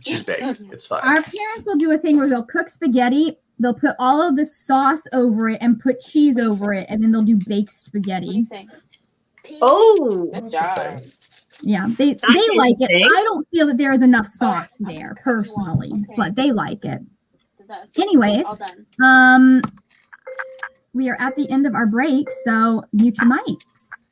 [SPEAKER 3] she's baked. It's fine.
[SPEAKER 1] Our parents will do a thing where they'll cook spaghetti, they'll put all of the sauce over it and put cheese over it, and then they'll do baked
[SPEAKER 4] What do
[SPEAKER 1] spaghetti.
[SPEAKER 4] you say?
[SPEAKER 2] Oh,
[SPEAKER 4] Good
[SPEAKER 3] That's a
[SPEAKER 4] job.
[SPEAKER 3] thing.
[SPEAKER 1] Yeah, they
[SPEAKER 2] That's
[SPEAKER 1] like it.
[SPEAKER 2] interesting.
[SPEAKER 1] I don't feel that there is enough sauce there personally,
[SPEAKER 4] Okay.
[SPEAKER 1] but they like it.
[SPEAKER 4] That's
[SPEAKER 1] Anyways,
[SPEAKER 4] all done.
[SPEAKER 1] we are at the end of our break, so mute your mics.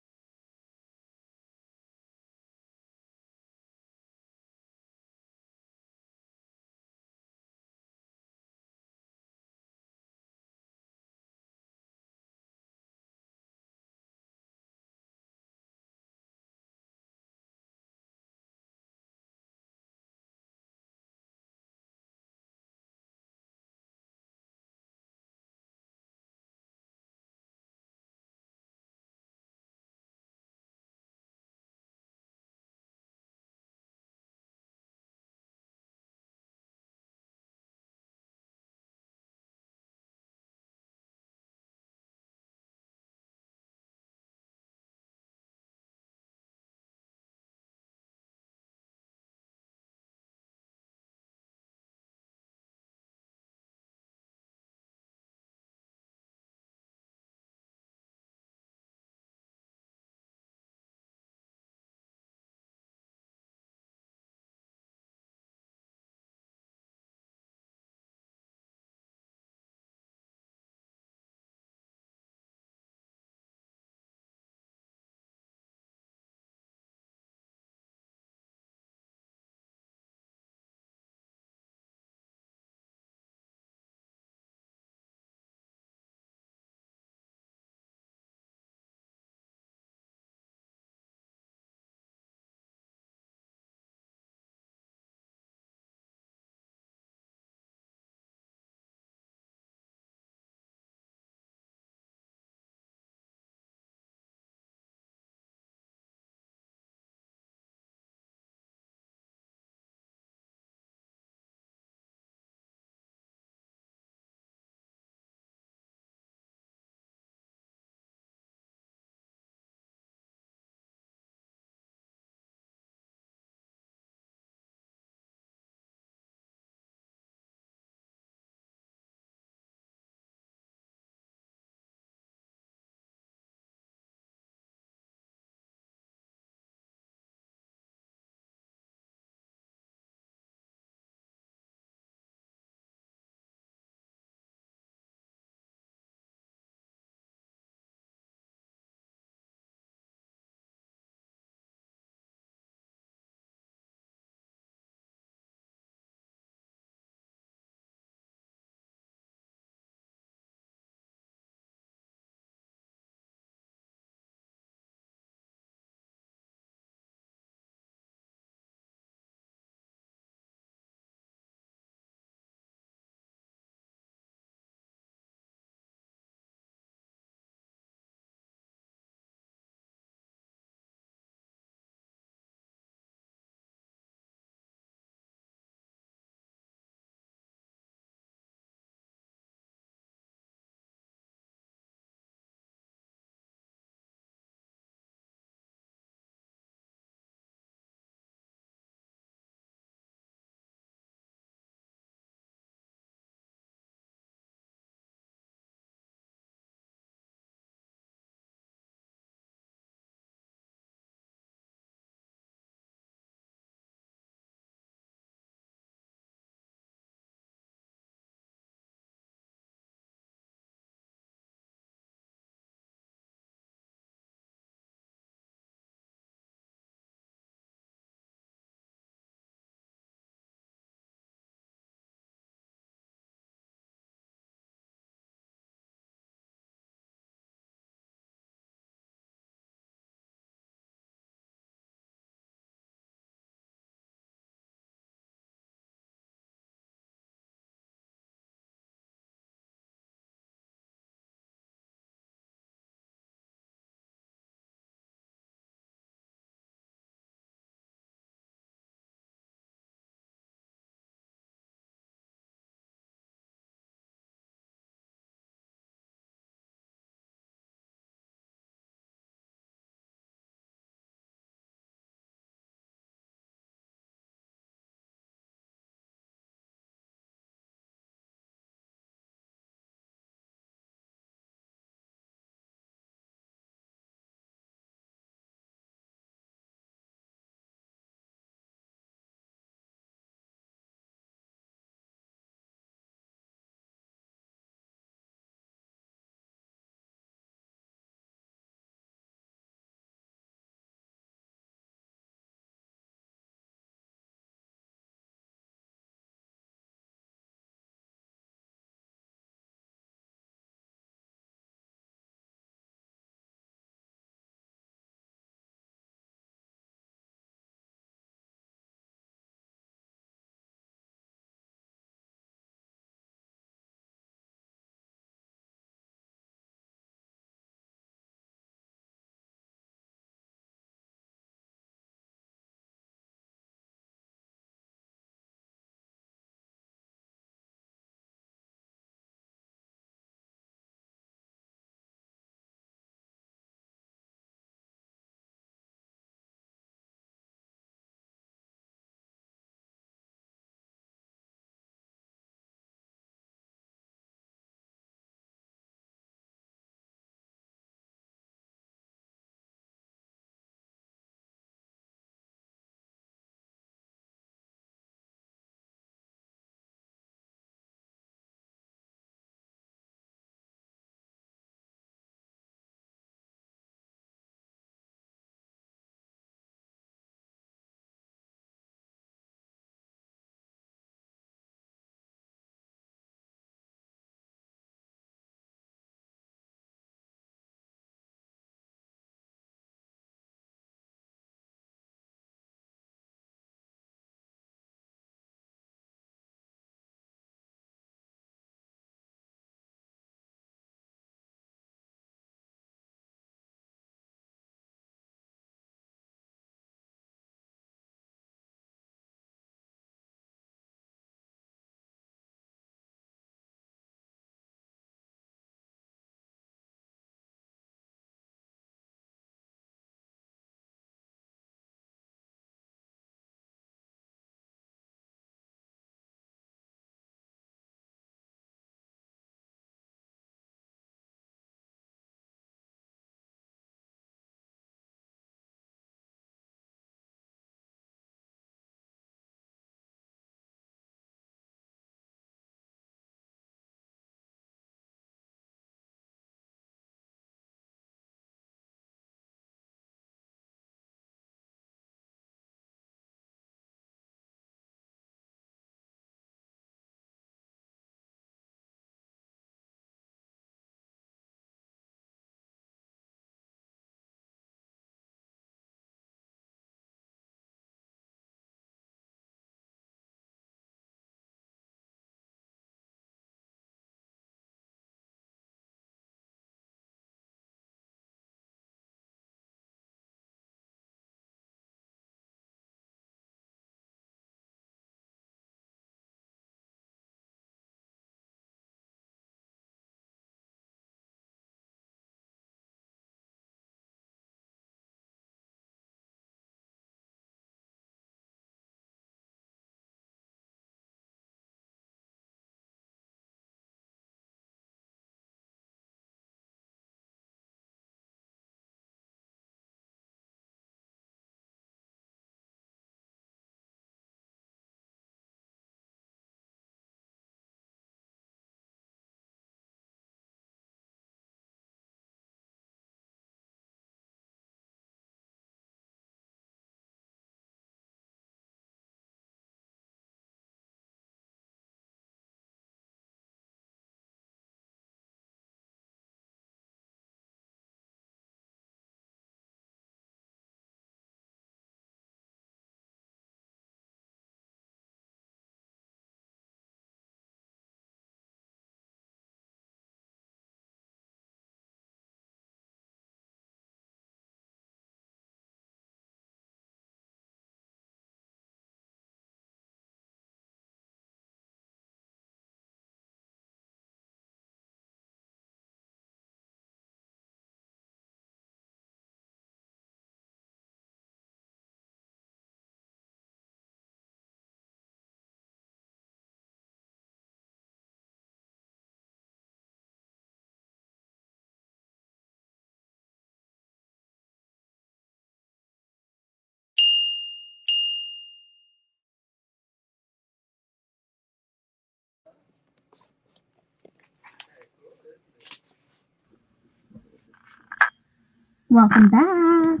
[SPEAKER 1] Welcome back.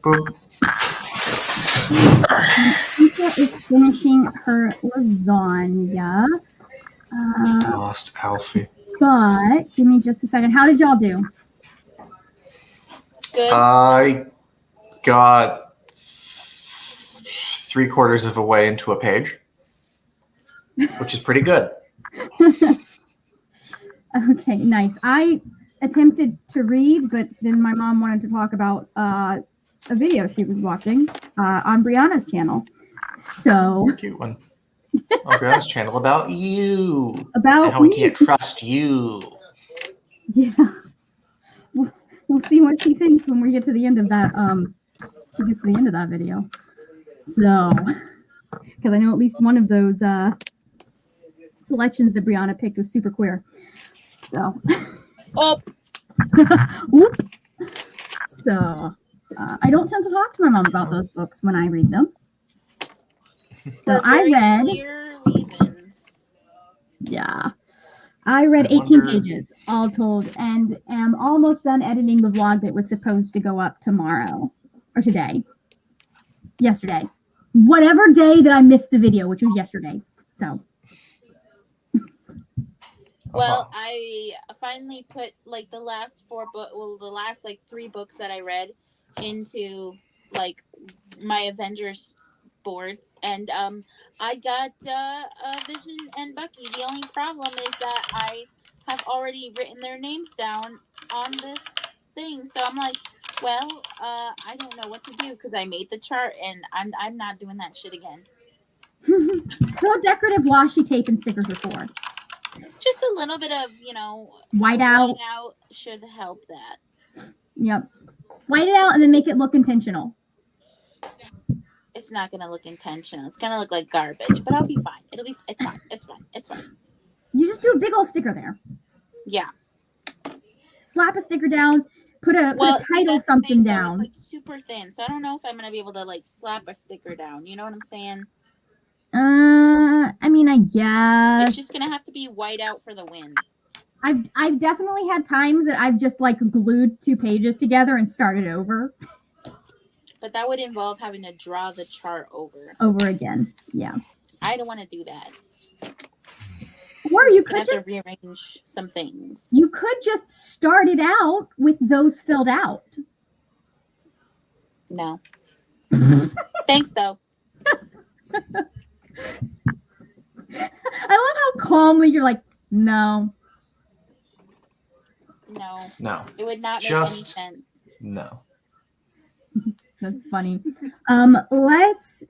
[SPEAKER 3] Boop.
[SPEAKER 1] Lisa is finishing her lasagna.
[SPEAKER 3] Lost Alfie.
[SPEAKER 1] But give me just a second. How did y'all do?
[SPEAKER 4] Good.
[SPEAKER 3] I got 3/4 of the way into a page, which is pretty good.
[SPEAKER 1] Okay, nice. I attempted to read, but then my mom wanted to talk about a video she was watching on Brianna's channel. So
[SPEAKER 3] Cute one. On Brianna's channel about you.
[SPEAKER 1] about
[SPEAKER 3] And how we
[SPEAKER 1] me.
[SPEAKER 3] can't trust you.
[SPEAKER 1] Yeah. We'll see what she thinks when we get to the end of that. She gets to the end of that video. So, because I know at least one of those selections that Brianna picked was super queer. So,
[SPEAKER 4] Oh,
[SPEAKER 1] whoop. So, I don't tend to talk to my mom about those books when I read them. So
[SPEAKER 4] for
[SPEAKER 1] I
[SPEAKER 4] very
[SPEAKER 1] read,
[SPEAKER 4] clear reasons.
[SPEAKER 1] yeah, I read
[SPEAKER 3] I
[SPEAKER 1] 18
[SPEAKER 3] wonder-
[SPEAKER 1] pages all told, and am almost done editing the vlog that was supposed to go up tomorrow or yesterday, whatever day that I missed the video, which was yesterday. So
[SPEAKER 4] Well, I finally put like the last the last like 3 books that I read into like my Avengers boards, and I got Vision and Bucky. The only problem is that I have already written their names down on this thing, so I'm like, well, I don't know what to do because I made the chart, and I'm not doing that shit again.
[SPEAKER 1] what decorative washi tape and stickers are for?
[SPEAKER 4] Just a little bit of
[SPEAKER 1] White out.
[SPEAKER 4] white out should help that.
[SPEAKER 1] Yep. White it out and then make it look intentional.
[SPEAKER 4] It's not gonna look intentional. It's gonna look like garbage, but I'll be fine. It's fine. It's fine. It's fine.
[SPEAKER 1] You just do a big old sticker there.
[SPEAKER 4] Yeah.
[SPEAKER 1] Slap a sticker down. Put a
[SPEAKER 4] See,
[SPEAKER 1] title
[SPEAKER 4] that's the
[SPEAKER 1] something
[SPEAKER 4] thing, though.
[SPEAKER 1] down.
[SPEAKER 4] It's like super thin, so I don't know if I'm gonna be able to like slap a sticker down. You know what I'm saying?
[SPEAKER 1] I mean, I guess
[SPEAKER 4] It's just gonna have to be white out for the win.
[SPEAKER 1] I've definitely had times that I've just like glued 2 pages together and started over
[SPEAKER 4] But that would involve having to draw the chart over.
[SPEAKER 1] again. Yeah.
[SPEAKER 4] I don't want to do that.
[SPEAKER 1] Or you
[SPEAKER 4] I
[SPEAKER 1] could
[SPEAKER 4] have
[SPEAKER 1] just
[SPEAKER 4] to rearrange some things.
[SPEAKER 1] start it out with those filled out.
[SPEAKER 4] No. Thanks, though.
[SPEAKER 1] I love how calmly you're like, no.
[SPEAKER 4] No.
[SPEAKER 3] No.
[SPEAKER 4] It would not make
[SPEAKER 3] Just-
[SPEAKER 4] any sense.
[SPEAKER 3] No.
[SPEAKER 1] That's funny. Let's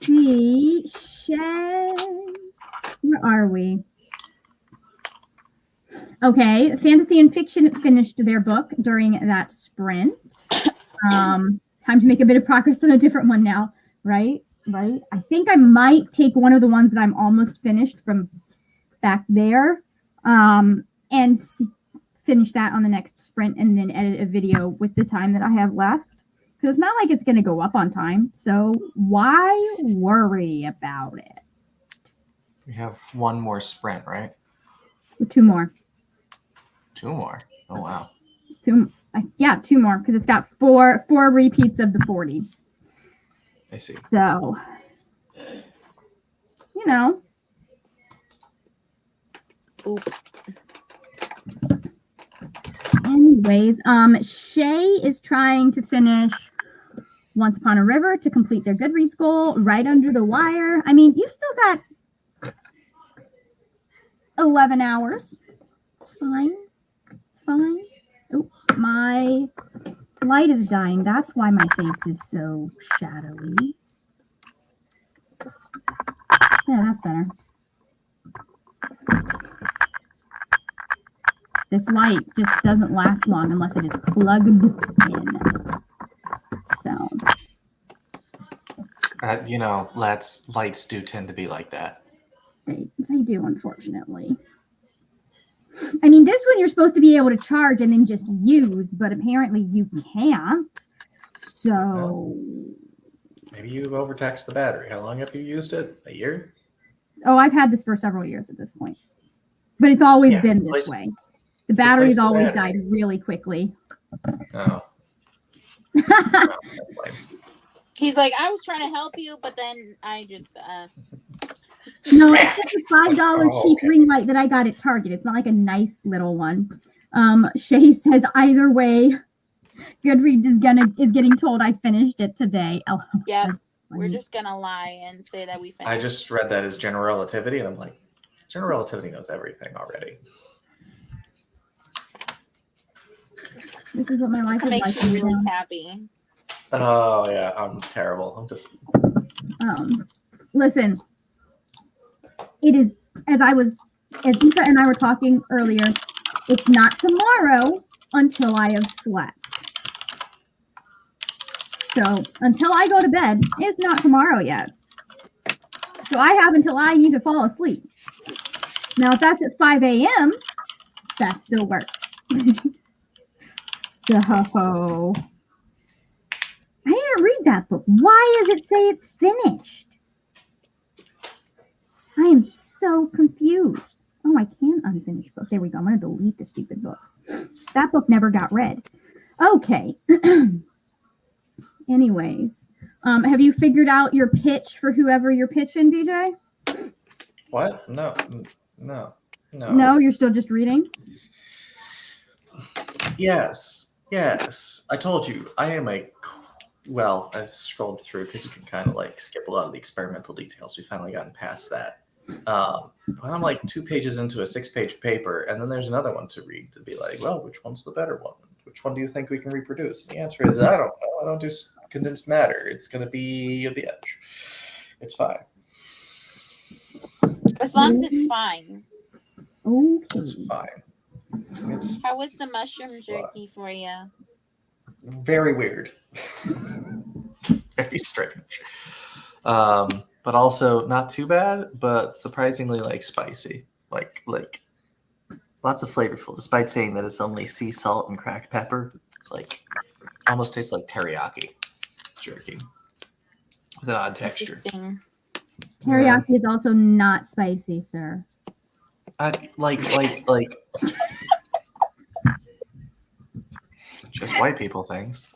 [SPEAKER 1] see. Shay, where are we? Okay, Fantasy and Fiction finished their book during that sprint. Time to make a bit of progress on a different one now, right? Right. I think I might take one of the ones that I'm almost finished from back there, and finish that on the next sprint, and then edit a video with the time that I have left. Because it's not like it's going to go up on time. So why worry about it?
[SPEAKER 3] We have one more sprint, right?
[SPEAKER 1] 2 more.
[SPEAKER 3] 2 more. Oh, wow.
[SPEAKER 1] 2 more. Because it's got four repeats of the 40.
[SPEAKER 3] I see.
[SPEAKER 1] So, you know.
[SPEAKER 4] Oop.
[SPEAKER 1] Anyways, Shay is trying to finish Once Upon a River to complete their Goodreads goal. Right Under the Wire. I mean, you've still got 11 hours. It's fine. It's fine. Oh, my light is dying. That's why my face is so shadowy. Yeah, that's better. This light just doesn't last long unless it is plugged in. So,
[SPEAKER 3] lights do tend to be like that.
[SPEAKER 1] they do, unfortunately. I mean, this one you're supposed to be able to charge and then just use, but apparently you can't. So,
[SPEAKER 3] Maybe you've overtaxed the battery. How long have you used it? A year?
[SPEAKER 1] oh, I've had this for several years at this point, but it's always
[SPEAKER 3] Yeah,
[SPEAKER 1] been this
[SPEAKER 3] always-
[SPEAKER 1] way. The batteries
[SPEAKER 3] the
[SPEAKER 1] always
[SPEAKER 3] battery.
[SPEAKER 1] died really quickly.
[SPEAKER 3] Oh.
[SPEAKER 4] He's like, I was trying to help you, but then I just
[SPEAKER 1] No, it's just a $5
[SPEAKER 3] Oh,
[SPEAKER 1] cheap
[SPEAKER 3] okay.
[SPEAKER 1] ring light that I got at Target. It's not like a nice little one. Shay says either way, Goodreads is getting told I finished it today. Oh,
[SPEAKER 4] Yep.
[SPEAKER 1] that's
[SPEAKER 4] we're
[SPEAKER 1] funny.
[SPEAKER 4] just gonna lie and say that we finished.
[SPEAKER 3] I just read that as general relativity, and I'm like, general relativity knows everything already.
[SPEAKER 1] This is what my life
[SPEAKER 4] That
[SPEAKER 1] is
[SPEAKER 4] makes
[SPEAKER 1] like.
[SPEAKER 4] me
[SPEAKER 1] right
[SPEAKER 4] really
[SPEAKER 1] now.
[SPEAKER 4] happy.
[SPEAKER 3] Oh yeah, I'm terrible. I'm just
[SPEAKER 1] Listen, it is as Eva and I were talking earlier. It's not tomorrow until I have slept. So until I go to bed, it's not tomorrow yet. So I have until I need to fall asleep. Now, if that's at 5 a.m., that still works. So I didn't read that book. Why does it say it's finished? I am so confused. Oh, I can unfinish book. There we go. I'm going to delete the stupid book. That book never got read. Okay. Anyways, have you figured out your pitch for whoever you're pitching, BJ?
[SPEAKER 3] what? No.
[SPEAKER 1] No, you're still just reading?
[SPEAKER 3] Yes. I told you I am well, I've scrolled through because you can kind of like skip a lot of the experimental details. We finally gotten past that. But I'm like 2 pages into a 6-page paper, and then there's another one to read to be like, well, which one's the better one? Which one do you think we can reproduce? And the answer is, I don't know. I don't do condensed matter. It's going to be a bitch. It's fine.
[SPEAKER 4] As long as it's fine.
[SPEAKER 1] Okay.
[SPEAKER 3] It's fine. It's
[SPEAKER 4] How was the mushroom jerky for you?
[SPEAKER 3] very weird. Very strange. But also not too bad, but surprisingly like spicy. Like lots of flavorful, despite saying that it's only sea salt and cracked pepper. It's like almost tastes like teriyaki jerky with an odd texture.
[SPEAKER 4] Interesting.
[SPEAKER 1] Teriyaki is also not spicy, sir.
[SPEAKER 3] Like just white people things.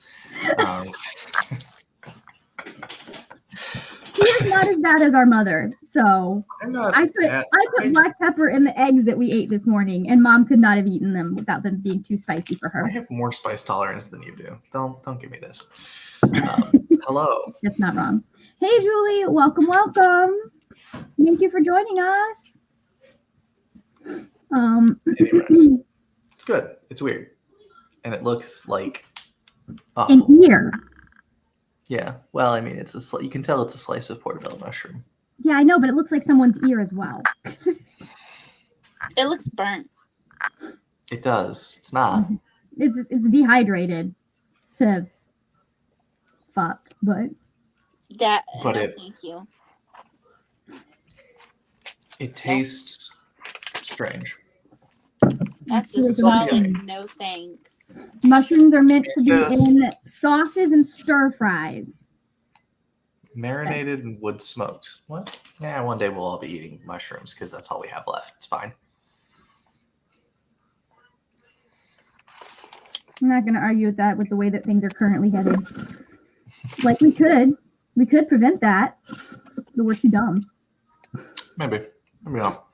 [SPEAKER 1] He is not as bad as our mother. So
[SPEAKER 3] I'm not
[SPEAKER 1] I put black pepper in the eggs that we ate this morning, and Mom could not have eaten them without them being too spicy for
[SPEAKER 3] I
[SPEAKER 1] her.
[SPEAKER 3] have more spice tolerance than you do. Don't give me this. Hello.
[SPEAKER 1] That's not wrong. Hey, Julie, welcome. Thank you for joining us.
[SPEAKER 3] Anyways, it's good. It's weird, and it looks like
[SPEAKER 1] An ear.
[SPEAKER 3] Yeah. Well, I mean, you can tell it's a slice of portobello mushroom.
[SPEAKER 1] Yeah, I know, but it looks like someone's ear as well.
[SPEAKER 4] It looks burnt.
[SPEAKER 3] It does. It's not.
[SPEAKER 1] It's dehydrated to fuck, but
[SPEAKER 4] That
[SPEAKER 3] But
[SPEAKER 4] no,
[SPEAKER 3] it-
[SPEAKER 4] thank you.
[SPEAKER 3] It tastes strange.
[SPEAKER 4] That's a
[SPEAKER 1] It's
[SPEAKER 4] solid
[SPEAKER 3] yummy.
[SPEAKER 4] no thanks.
[SPEAKER 1] mushrooms are meant to be
[SPEAKER 3] Yes.
[SPEAKER 1] in sauces and stir fries.
[SPEAKER 3] Marinated and wood smoked. What? Yeah, one day we'll all be eating mushrooms because that's all we have left. It's fine.
[SPEAKER 1] I'm not going to argue with that with the way that things are currently headed. Like we could prevent that, but we're too dumb.
[SPEAKER 3] Maybe not.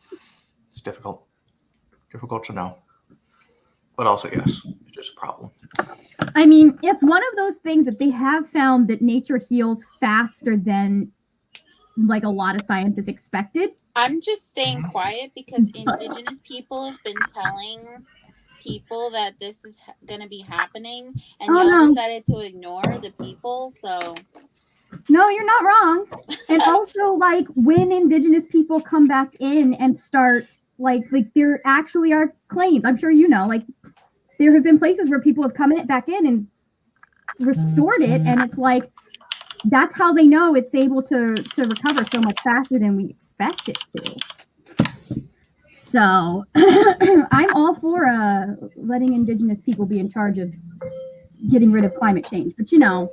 [SPEAKER 3] It's difficult to know. But also, yes, it's just a problem.
[SPEAKER 1] I mean, it's one of those things that they have found that nature heals faster than like a lot of scientists expected.
[SPEAKER 4] I'm just staying quiet because indigenous people have been telling people that this is going to be happening, and
[SPEAKER 1] Oh,
[SPEAKER 4] y'all
[SPEAKER 1] no.
[SPEAKER 4] decided to ignore the people. So
[SPEAKER 1] No, you're not wrong. And also, like, when indigenous people come back in and start, like there actually are claims. I'm sure you know, like, there have been places where people have come back in and restored it, and it's like that's how they know it's able to recover so much faster than we expect it to. So I'm all for letting indigenous people be in charge of getting rid of climate change, but you know,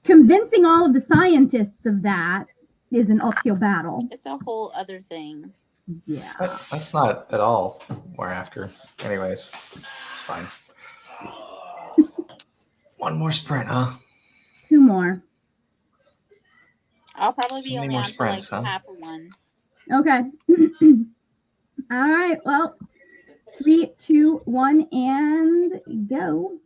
[SPEAKER 1] convincing all of the scientists of that is an uphill battle.
[SPEAKER 4] it's a whole other thing.
[SPEAKER 1] Yeah.
[SPEAKER 3] That's not at all what we're after. Anyways, it's fine. One more sprint, huh?
[SPEAKER 1] 2 more.
[SPEAKER 4] I'll probably
[SPEAKER 3] So
[SPEAKER 4] be
[SPEAKER 3] many
[SPEAKER 4] only
[SPEAKER 3] more
[SPEAKER 4] on for like
[SPEAKER 3] sprints, huh?
[SPEAKER 4] half of one.
[SPEAKER 1] Okay. All right. Well, 3, 2, 1, and go.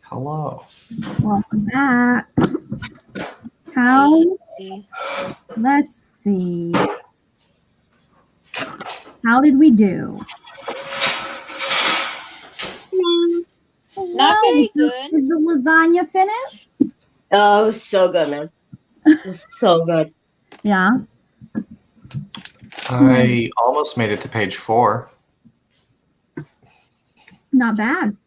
[SPEAKER 3] Hello.
[SPEAKER 1] Welcome back. Let's see. How did we do?
[SPEAKER 4] Not
[SPEAKER 1] Hello,
[SPEAKER 4] very good.
[SPEAKER 1] Is the lasagna finished?
[SPEAKER 2] Oh, so good, man. It's so good.
[SPEAKER 1] Yeah.
[SPEAKER 3] I almost made it to page 4.
[SPEAKER 1] Not bad.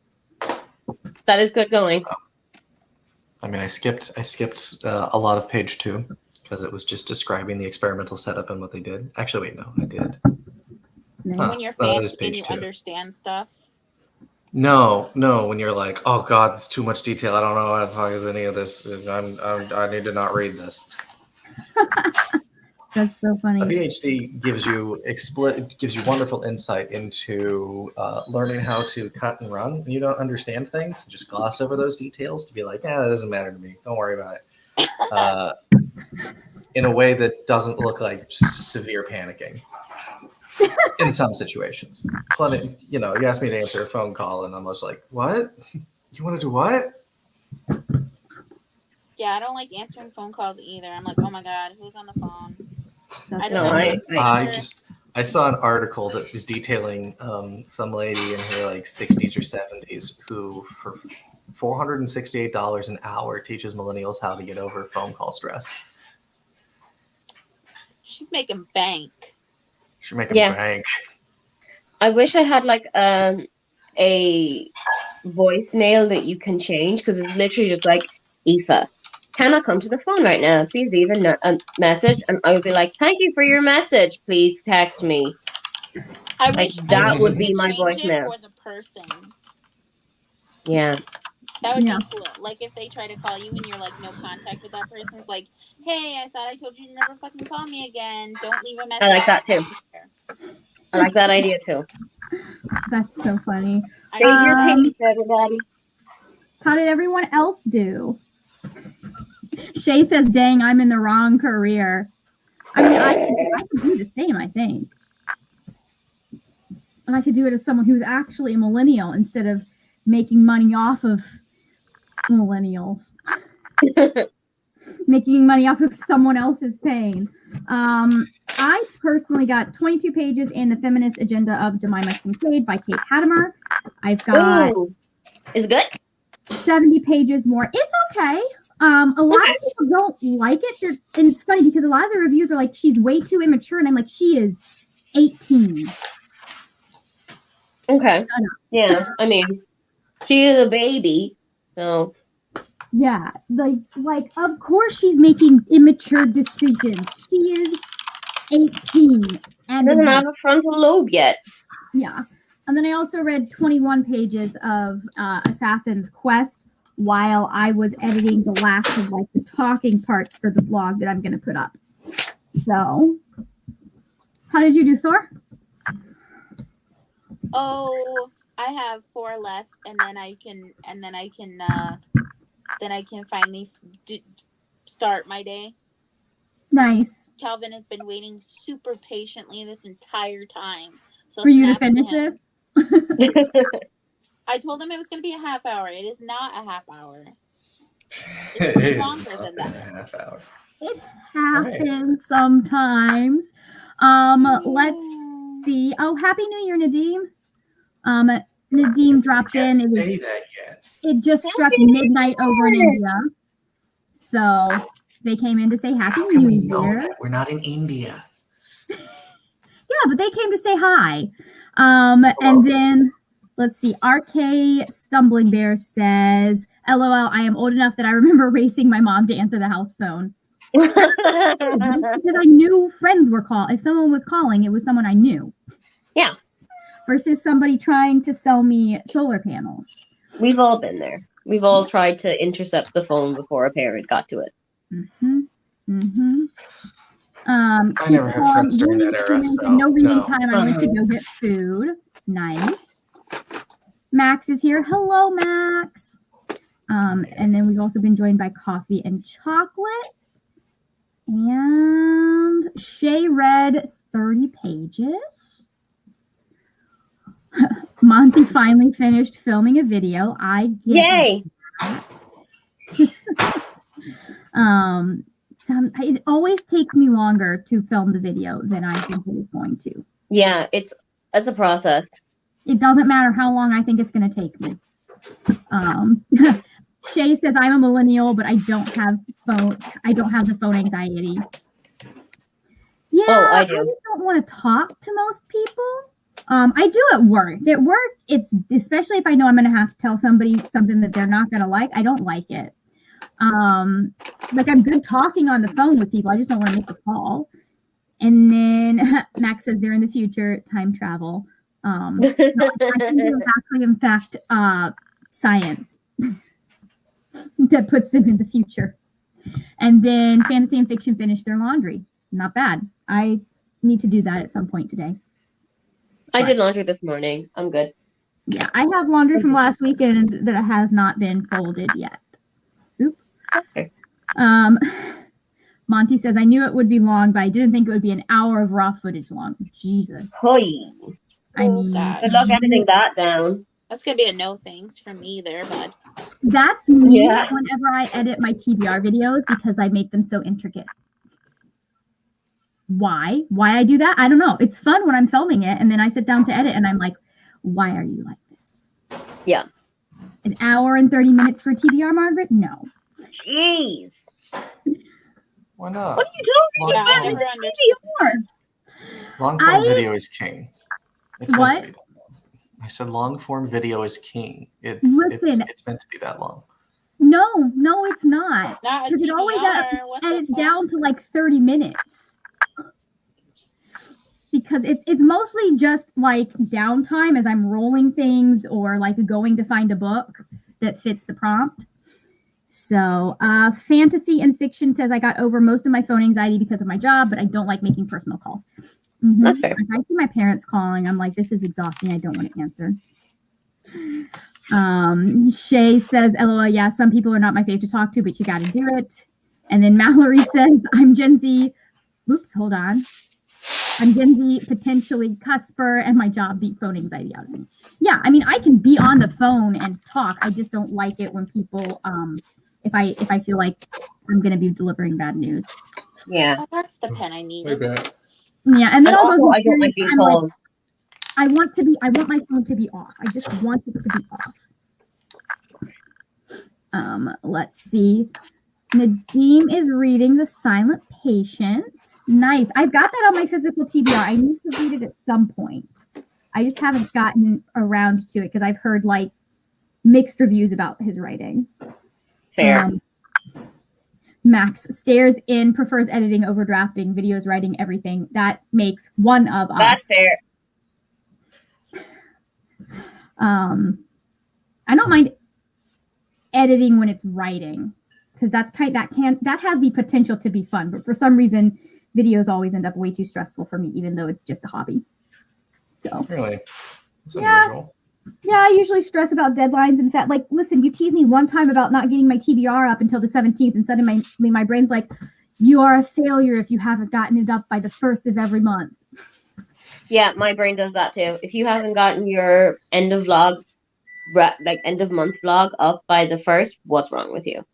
[SPEAKER 2] That is good going.
[SPEAKER 3] I mean, I skipped a lot of page 2 because it was just describing the experimental setup and what they did. Actually, wait, no, I did.
[SPEAKER 1] Nice.
[SPEAKER 4] When you're
[SPEAKER 3] that is
[SPEAKER 4] fancy and
[SPEAKER 3] page
[SPEAKER 4] you
[SPEAKER 3] 2.
[SPEAKER 4] understand stuff.
[SPEAKER 3] No, when you're like, oh god, it's too much detail. I don't know what the fuck is any of this. I need to not read this.
[SPEAKER 1] That's so
[SPEAKER 3] A
[SPEAKER 1] funny.
[SPEAKER 3] PhD gives you wonderful insight into learning how to cut and run. When you don't understand things, just gloss over those details to be like, that doesn't matter to me. Don't worry about it. In a way that doesn't look like severe panicking. In some situations. You asked me to answer a phone call, and I'm just like, what? You want to do what?
[SPEAKER 4] Yeah, I don't like answering phone calls either. I'm like, oh my god, who's on the phone? I
[SPEAKER 1] That's
[SPEAKER 4] don't
[SPEAKER 2] No,
[SPEAKER 4] know.
[SPEAKER 3] I saw an article that was detailing some lady in her like 60s or 70s who for $468 an hour teaches millennials how to get over phone call stress.
[SPEAKER 4] She's making bank.
[SPEAKER 3] She's making
[SPEAKER 2] Yeah.
[SPEAKER 3] bank.
[SPEAKER 2] I wish I had like a voicemail that you can change because it's literally just like, Aoife, cannot come to the phone right now. Please leave a message. And I would be like, thank you for your message. Please text me.
[SPEAKER 4] I
[SPEAKER 2] Like,
[SPEAKER 4] wish
[SPEAKER 2] that
[SPEAKER 4] I wish
[SPEAKER 2] would
[SPEAKER 4] you
[SPEAKER 2] be
[SPEAKER 4] could
[SPEAKER 2] my
[SPEAKER 4] change it
[SPEAKER 2] voicemail.
[SPEAKER 4] for the person.
[SPEAKER 2] Yeah.
[SPEAKER 4] That would
[SPEAKER 1] Yeah.
[SPEAKER 4] be cool. Like if they try to call you and you're like no contact with that person, it's like, hey, I thought I told you to never fucking call me again. Don't leave a message.
[SPEAKER 2] I like that too. I like that idea too.
[SPEAKER 1] That's so funny.
[SPEAKER 2] Save your
[SPEAKER 1] Um,
[SPEAKER 2] peace, everybody.
[SPEAKER 1] How did everyone else do? Shay says, dang, I'm in the wrong career. I mean, I could do the same, I think. And I could do it as someone who's actually a millennial instead of making money off of millennials. Making money off of someone else's pain. I personally got 22 pages in The Feminist Agenda of Jemima Kincaid by Kate Hattemer. I've got
[SPEAKER 2] Ooh. Is it good?
[SPEAKER 1] 70 pages more. It's okay. A lot of people don't like it. And it's funny because a lot of the reviews are like, she's way too immature. And I'm like, she is 18.
[SPEAKER 2] Okay. Yeah. I mean, she is a baby. So.
[SPEAKER 1] Yeah. Like, of course she's making immature decisions. She is 18. And
[SPEAKER 2] Doesn't have a frontal lobe yet.
[SPEAKER 1] Yeah. And then I also read 21 pages of Assassin's Quest while I was editing the last of like the talking parts for the vlog that I'm going to put up. So, how did you do, Thor?
[SPEAKER 4] Oh, I have 4 left, and then I can finally start my day.
[SPEAKER 1] Nice.
[SPEAKER 4] Calvin has been waiting super patiently this entire time. So
[SPEAKER 1] For you to
[SPEAKER 4] snaps
[SPEAKER 1] finish
[SPEAKER 4] him.
[SPEAKER 1] this?
[SPEAKER 4] I told him it was going to be a half hour. It is not a half hour.
[SPEAKER 3] It is
[SPEAKER 4] longer than
[SPEAKER 3] not
[SPEAKER 4] that.
[SPEAKER 3] a half hour.
[SPEAKER 1] It happens sometimes. Let's see. Oh, Happy New Year, Nadeem. Nadeem dropped in.
[SPEAKER 3] Can't say that yet.
[SPEAKER 1] It just struck midnight over in India. So they came in to say Happy
[SPEAKER 3] How can
[SPEAKER 1] New
[SPEAKER 3] we
[SPEAKER 1] Year.
[SPEAKER 3] know that? We're not in India.
[SPEAKER 1] Yeah, but they came to say hi. And then let's see. RK Stumbling Bear says, LOL, I am old enough that I remember racing my mom to answer the house phone. Because I knew friends were calling. If someone was calling, it was someone I knew.
[SPEAKER 2] Yeah.
[SPEAKER 1] Versus somebody trying to sell me solar panels.
[SPEAKER 2] We've all been there. We've all tried to intercept the phone before a parent got to it.
[SPEAKER 1] Mm-hmm. Mm-hmm.
[SPEAKER 3] I never had friends during that era, so
[SPEAKER 1] no reading
[SPEAKER 3] no.
[SPEAKER 1] time. I went to go get food. Nice. Max is here. Hello, Max. And then we've also been joined by Coffee and Chocolate. And Shay read 30 pages. Monty finally finished filming a video.
[SPEAKER 2] Yay!
[SPEAKER 1] It always takes me longer to film the video than I think it is going to.
[SPEAKER 2] Yeah, it's a process.
[SPEAKER 1] It doesn't matter how long I think it's going to take me. Shay says I'm a millennial, but I don't have the phone anxiety. Yeah,
[SPEAKER 2] I
[SPEAKER 1] I
[SPEAKER 2] do.
[SPEAKER 1] just don't want to talk to most people. I do at work. At work, it's especially if I know I'm going to have to tell somebody something that they're not going to like. I don't like it. Like I'm good talking on the phone with people. I just don't want to make a call. And then Max says they're in the future, time travel. No, I think it was actually, in fact, science that puts them in the future. And then fantasy and fiction finish their laundry. Not bad. I need to do that at some point today.
[SPEAKER 2] I did laundry this morning. I'm good.
[SPEAKER 1] Yeah, I have laundry from last weekend that has not been folded yet. Oop.
[SPEAKER 2] Okay.
[SPEAKER 1] Monty says, I knew it would be long, but I didn't think it would be an hour of raw footage long. Jesus.
[SPEAKER 2] Hoy.
[SPEAKER 1] I mean,
[SPEAKER 4] God.
[SPEAKER 2] Good luck editing that down.
[SPEAKER 4] That's gonna be a no thanks from me there, bud.
[SPEAKER 1] that's me
[SPEAKER 2] Yeah.
[SPEAKER 1] whenever I edit my TBR videos because I make them so intricate. Why I do that? I don't know. It's fun when I'm filming it and then I sit down to edit and I'm like, why are you like this?
[SPEAKER 2] Yeah.
[SPEAKER 1] An hour and 30 minutes for TBR, Margaret? No.
[SPEAKER 2] Jeez.
[SPEAKER 3] Why not?
[SPEAKER 2] What are you doing?
[SPEAKER 4] Yeah, I
[SPEAKER 3] Long,
[SPEAKER 4] never understood.
[SPEAKER 3] long form
[SPEAKER 1] I-
[SPEAKER 3] video is king. It's
[SPEAKER 1] What?
[SPEAKER 3] meant to be that long. I said long form video is king.
[SPEAKER 1] Listen.
[SPEAKER 3] It's meant to be that long.
[SPEAKER 1] No, it's not.
[SPEAKER 4] Not a
[SPEAKER 1] Because it always
[SPEAKER 4] TBR. What
[SPEAKER 1] And
[SPEAKER 4] the
[SPEAKER 1] it's
[SPEAKER 4] fuck?
[SPEAKER 1] down to like 30 minutes. Because it's mostly just like downtime as I'm rolling things or like going to find a book that fits the prompt. So fantasy and fiction says I got over most of my phone anxiety because of my job, but I don't like making personal calls. Mhm.
[SPEAKER 2] That's fair.
[SPEAKER 1] If I see my parents calling, I'm like, this is exhausting. I don't want to answer. Shay says, LOL, yeah, some people are not my favorite to talk to, but you got to do it. And then Mallory says, I'm Gen Z. Oops, hold on. I'm Gen Z, potentially cusper, and my job beat phone anxiety out of me. Yeah, I mean, I can be on the phone and talk. I just don't like it when people, if I feel like I'm going to be delivering bad news.
[SPEAKER 2] Yeah.
[SPEAKER 4] Oh, that's the pen I needed.
[SPEAKER 1] Yeah, and then
[SPEAKER 2] And
[SPEAKER 1] I'll go
[SPEAKER 2] also,
[SPEAKER 1] to
[SPEAKER 2] I don't like being
[SPEAKER 1] I'm like,
[SPEAKER 2] called.
[SPEAKER 1] I want my phone to be off. I just want it to be off. Let's see. Nadim is reading The Silent Patient. Nice. I've got that on my physical TBR. I need to read it at some point. I just haven't gotten around to it because I've heard like mixed reviews about his writing.
[SPEAKER 2] Fair.
[SPEAKER 1] Max stares in, prefers editing over drafting, videos, writing, everything. That makes one of us.
[SPEAKER 2] That's fair.
[SPEAKER 1] I don't mind editing when it's writing because that has the potential to be fun, but for some reason videos always end up way too stressful for me, even though it's just a hobby. So
[SPEAKER 3] Really? That's
[SPEAKER 1] Yeah.
[SPEAKER 3] unusual.
[SPEAKER 1] yeah, I usually stress about deadlines and fact. Like, listen, you teased me one time about not getting my TBR up until the 17th, and suddenly my brain's like, you are a failure if you haven't gotten it up by the 1st of every month.
[SPEAKER 2] Yeah, my brain does that too. If you haven't gotten your end of month vlog up by the 1st, what's wrong with you?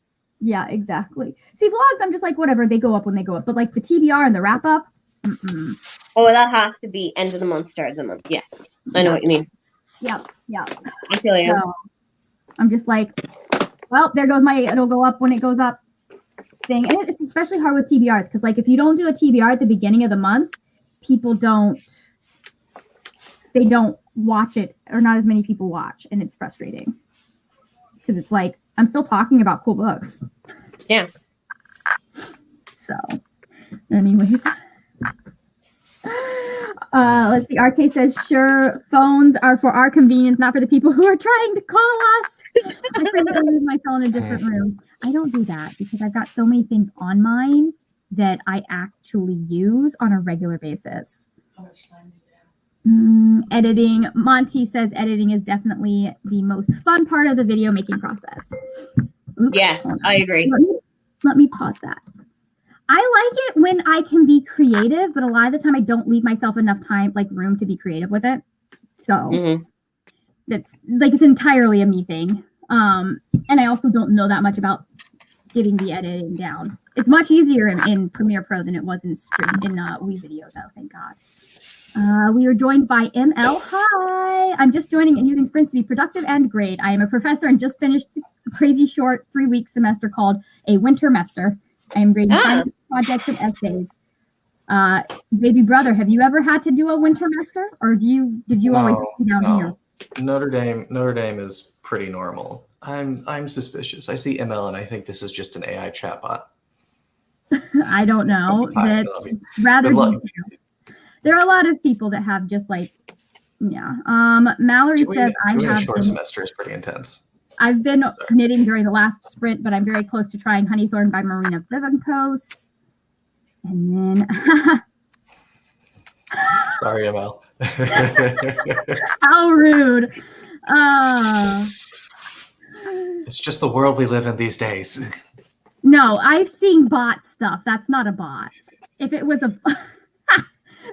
[SPEAKER 1] Yeah, exactly. See, vlogs, I'm just like, whatever, they go up when they go up. But like the TBR and the wrap up, mm-mm.
[SPEAKER 2] Oh, that has to be end of the month, start of the month. Yeah, I know what you mean.
[SPEAKER 1] Yeah.
[SPEAKER 2] I feel you.
[SPEAKER 1] So I'm just like, well, there goes it'll go up when it goes up thing. And it's especially hard with TBRs because like if you don't do a TBR at the beginning of the month, people don't watch it, or not as many people watch, and it's frustrating because it's like I'm still talking about cool books.
[SPEAKER 2] Yeah.
[SPEAKER 1] So anyways. Let's see. RK says, sure, phones are for our convenience, not for the people who are trying to call us. My friend I leave my phone in a different room. I don't do that because I've got so many things on mine that I actually use on a regular basis.
[SPEAKER 5] How much time do you have?
[SPEAKER 1] Editing. Monty says editing is definitely the most fun part of the video making process. Oops,
[SPEAKER 2] Yes,
[SPEAKER 1] hold on.
[SPEAKER 2] I agree.
[SPEAKER 1] Let me pause that. I like it when I can be creative, but a lot of the time I don't leave myself enough time, like room to be creative with it. So
[SPEAKER 2] Mhm.
[SPEAKER 1] that's like, it's entirely a me thing. And I also don't know that much about getting the editing down. It's much easier in Premiere Pro than it was in WeVideo, though. Thank God. We are joined by ML. Hi, I'm just joining and using sprints to be productive and grade. I am a professor and just finished a crazy short 3-week semester called a wintermester. I am grading final projects and essays. Baby brother, have you ever had to do a wintermester, or did you always be down here?
[SPEAKER 3] Notre Dame is pretty normal. I'm suspicious. I see ML and I think this is just an AI chatbot.
[SPEAKER 1] I don't know. Rather detailed. There are a lot of people that have just like, yeah. Mallory says I have
[SPEAKER 3] short semester is pretty intense.
[SPEAKER 1] I've been knitting during the last sprint, but I'm very close to trying Honeythorn by Marina Vivenkos. And then
[SPEAKER 3] sorry, ML.
[SPEAKER 1] how rude.
[SPEAKER 3] It's just the world we live in these days.
[SPEAKER 1] No, I've seen bot stuff. That's not a bot. If it was a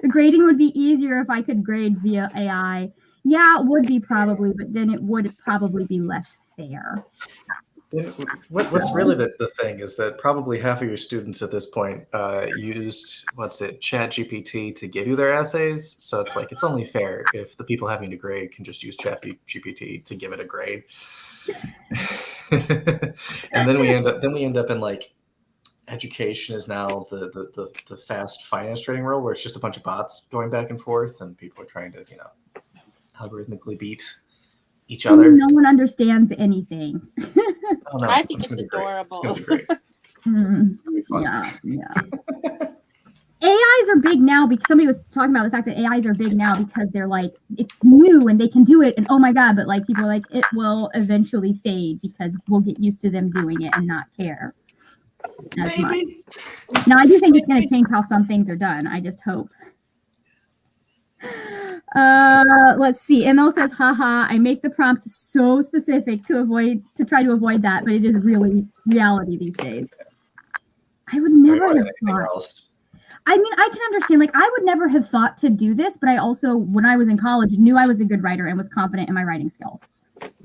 [SPEAKER 1] grading would be easier if I could grade via AI. Yeah, it would be probably, but then it would probably be less fair.
[SPEAKER 3] What's really the thing is that probably half of your students at this point used ChatGPT to give you their essays. So it's like it's only fair if the people having to grade can just use ChatGPT to give it a grade. And then we end up in like education is now the fast finance trading world where it's just a bunch of bots going back and forth and people are trying to algorithmically beat each other.
[SPEAKER 1] No one understands anything.
[SPEAKER 3] Oh, no,
[SPEAKER 4] I think it's adorable.
[SPEAKER 3] It's gonna be great.
[SPEAKER 1] Yeah. AIs are big now because somebody was talking about the fact that AIs are big now because they're like, it's new and they can do it. And oh my God, but like people are like, it will eventually fade because we'll get used to them doing it and not care as much. Now, I do think it's going to change how some things are done. I just hope. Let's see. ML says, haha, I make the prompts so specific to try to avoid that, but it is really reality these days. I would never have thought. I mean, I can understand, like, I would never have thought to do this, but I also, when I was in college, knew I was a good writer and was confident in my writing skills.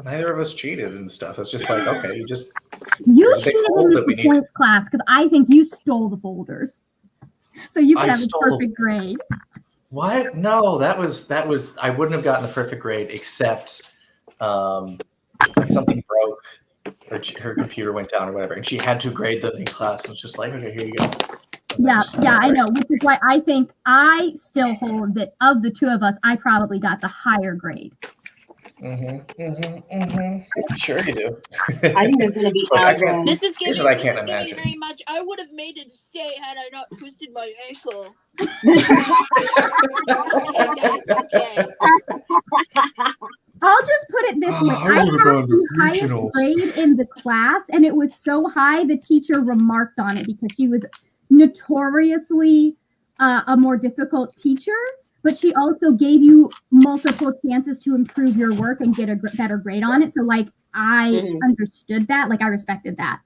[SPEAKER 3] Neither of us cheated and stuff. It's just like, okay, you cheated
[SPEAKER 1] in this points class because I think you stole the folders. So you could have a perfect grade.
[SPEAKER 3] What? No, that was I wouldn't have gotten a perfect grade except like something broke or her computer went down or whatever, and she had to grade them in class. It's just like, okay, here you go.
[SPEAKER 1] Yeah, I know, which is why I think I still hold that of the two of us, I probably got the higher grade.
[SPEAKER 3] Sure you do.
[SPEAKER 2] I think there's going to be
[SPEAKER 4] This is giving
[SPEAKER 3] I can't imagine.
[SPEAKER 4] Very much. I would have made it stay had I not twisted my ankle. Okay.
[SPEAKER 1] I'll just put it this way. I had the highest grade in the class, and it was so high the teacher remarked on it because she was notoriously a more difficult teacher, but she also gave you multiple chances to improve your work and get a better grade on it. So like I understood that, like I respected that.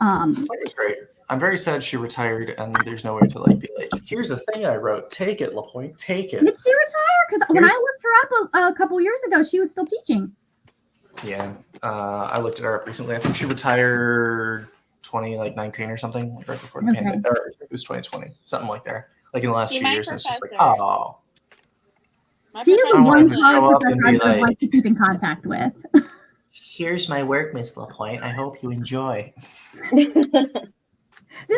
[SPEAKER 3] That was great. I'm very sad she retired and there's no way to like be like, here's a thing I wrote, take it, LaPointe, take it.
[SPEAKER 1] Did she retire? Because when I looked her up a couple years ago, she was still teaching.
[SPEAKER 3] Yeah, I looked at her up recently. I think she retired 2019 or something, like right before the pandemic, or it was 2020, something like that. Like in the last few years, it's just like, oh.
[SPEAKER 1] She's the one college professor I'd like to keep in contact with.
[SPEAKER 3] Here's my work, Miss LaPointe. I hope you enjoy.
[SPEAKER 1] This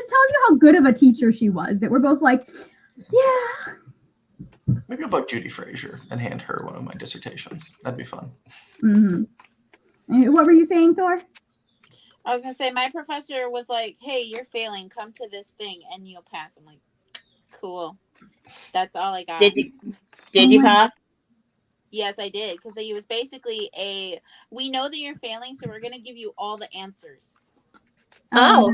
[SPEAKER 1] tells you how good of a teacher she was, that we're both like, yeah.
[SPEAKER 3] Maybe I'll book Judy Frazier and hand her one of my dissertations. That'd be fun.
[SPEAKER 1] What were you saying, Thor?
[SPEAKER 4] I was going to say, my professor was like, hey, you're failing. Come to this thing and you'll pass. I'm like, cool. That's all I got.
[SPEAKER 2] Did you pass?
[SPEAKER 4] Yes, I did. Because it was basically we know that you're failing, so we're going to give you all the answers.
[SPEAKER 2] Oh.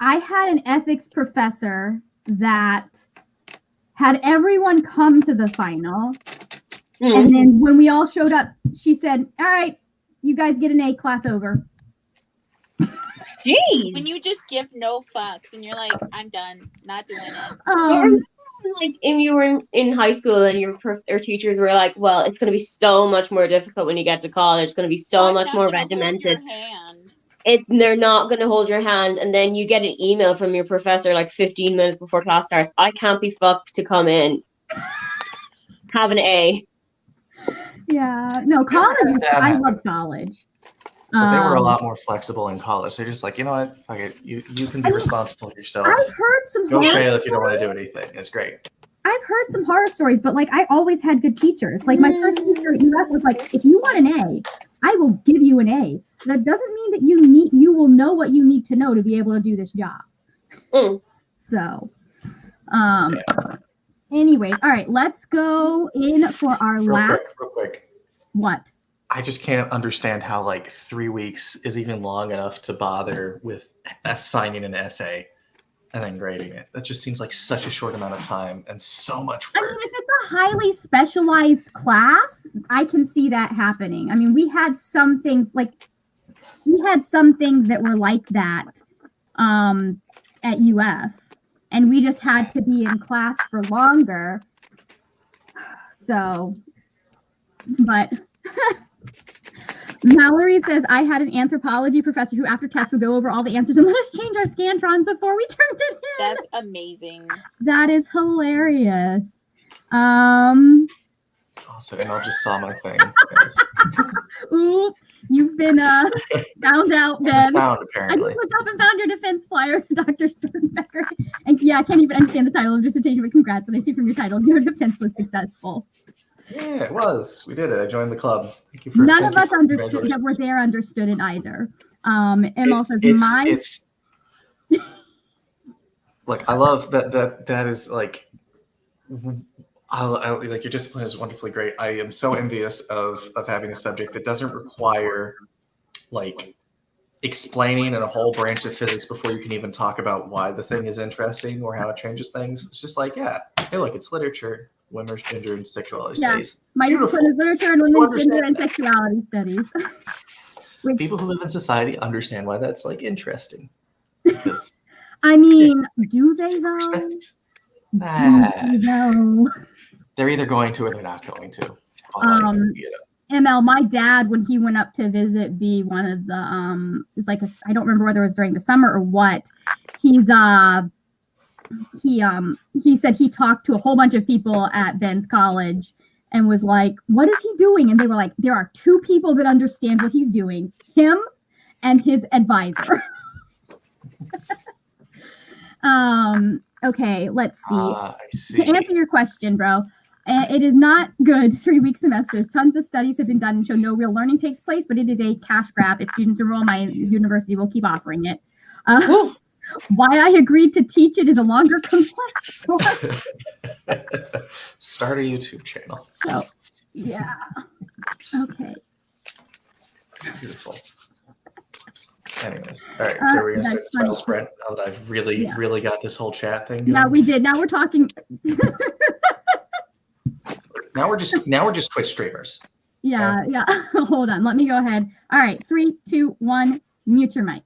[SPEAKER 1] I had an ethics professor that had everyone come to the final. And then when we all showed up, she said, all right, you guys get an A, class over.
[SPEAKER 2] Jeez.
[SPEAKER 4] When you just give no fucks and you're like, I'm done, not doing it.
[SPEAKER 2] like if you were in high school and your teachers were like, well, it's going to be so much more difficult when you get to college. It's going to be so
[SPEAKER 4] I'm
[SPEAKER 2] much
[SPEAKER 4] not
[SPEAKER 2] more
[SPEAKER 4] gonna hold
[SPEAKER 2] regimented.
[SPEAKER 4] your hand.
[SPEAKER 2] They're not going to hold your hand, and then you get an email from your professor like 15 minutes before class starts. I can't be fucked to come in. Have an A.
[SPEAKER 1] Yeah. No,
[SPEAKER 3] Never
[SPEAKER 1] college.
[SPEAKER 3] had that
[SPEAKER 1] I
[SPEAKER 3] happen.
[SPEAKER 1] love college.
[SPEAKER 3] But they were a
[SPEAKER 1] Um,
[SPEAKER 3] lot more flexible in college. They're just like, you know what? Fuck it. You can be responsible for yourself.
[SPEAKER 1] I've heard some
[SPEAKER 3] Go
[SPEAKER 1] horror
[SPEAKER 3] fail if you don't want to do
[SPEAKER 1] stories.
[SPEAKER 3] anything. It's great.
[SPEAKER 1] I've heard some horror stories, but like I always had good teachers. Like my first teacher at UF was like, if you want an A, I will give you an A. That doesn't mean that you will know what you need to know to be able to do this job.
[SPEAKER 2] Mm.
[SPEAKER 1] So, anyways, all right, let's go in for our last.
[SPEAKER 3] Real quick.
[SPEAKER 1] What?
[SPEAKER 3] I just can't understand how like 3 weeks is even long enough to bother with assigning an essay and then grading it. That just seems like such a short amount of time and so much
[SPEAKER 1] I mean,
[SPEAKER 3] work.
[SPEAKER 1] if it's a highly specialized class, I can see that happening. I mean, we had some things that were like that at UF, and we just had to be in class for longer. So, but Mallory says, I had an anthropology professor who after tests would go over all the answers and let us change our scantrons before we turned it in.
[SPEAKER 4] That's amazing.
[SPEAKER 1] That is hilarious.
[SPEAKER 3] Also, and I'll just saw my thing.
[SPEAKER 1] Ooh, you've been found out, Ben.
[SPEAKER 3] Found,
[SPEAKER 1] I
[SPEAKER 3] apparently.
[SPEAKER 1] just looked up and found your defense flyer, Dr. Sternbecker. And yeah, I can't even understand the title of your dissertation, but congrats. And I see from your title, your defense was successful.
[SPEAKER 3] Yeah, it was. We did it. I joined the club. Thank you for
[SPEAKER 1] None
[SPEAKER 3] thank
[SPEAKER 1] of
[SPEAKER 3] you
[SPEAKER 1] us
[SPEAKER 3] for
[SPEAKER 1] understood that were
[SPEAKER 3] congratulations.
[SPEAKER 1] there understood it either. Emil says,
[SPEAKER 3] like I love that is like like your discipline is wonderfully great. I am so envious of having a subject that doesn't require like explaining in a whole branch of physics before you can even talk about why the thing is interesting or how it changes things. It's just like, yeah, hey, look, it's literature, women's gender and sexuality studies.
[SPEAKER 1] my
[SPEAKER 3] Beautiful.
[SPEAKER 1] discipline is literature and
[SPEAKER 3] People
[SPEAKER 1] women's gender and
[SPEAKER 3] understand that.
[SPEAKER 1] sexuality studies. Which,
[SPEAKER 3] People who live in society understand why that's like interesting. Because
[SPEAKER 1] I mean, do
[SPEAKER 3] it's
[SPEAKER 1] they
[SPEAKER 3] different
[SPEAKER 1] though?
[SPEAKER 3] perspective.
[SPEAKER 1] Do they though?
[SPEAKER 3] They're either going to or they're not going to.
[SPEAKER 1] ML, my dad, when he went up to visit be one of the I don't remember whether it was during the summer or what, he said he talked to a whole bunch of people at Ben's college and was like, what is he doing? And they were like, there are two people that understand what he's doing, him and his advisor. Okay, let's see.
[SPEAKER 3] I see.
[SPEAKER 1] To answer your question, bro, it is not good 3-week semesters. Tons of studies have been done and show no real learning takes place, but it is a cash grab. If students enroll, my university will keep offering it. Why I agreed to teach it is a longer, complex story.
[SPEAKER 3] Start a YouTube channel.
[SPEAKER 1] So, yeah. Okay.
[SPEAKER 3] Beautiful. Anyways, all right. So we're gonna start this final sprint now that I've really got this whole chat thing going.
[SPEAKER 1] Yeah, we did. Now we're talking.
[SPEAKER 3] Now we're just Twitch streamers.
[SPEAKER 1] Yeah. Hold on. Let me go ahead. All right. 3, 2, 1. Mute your mics.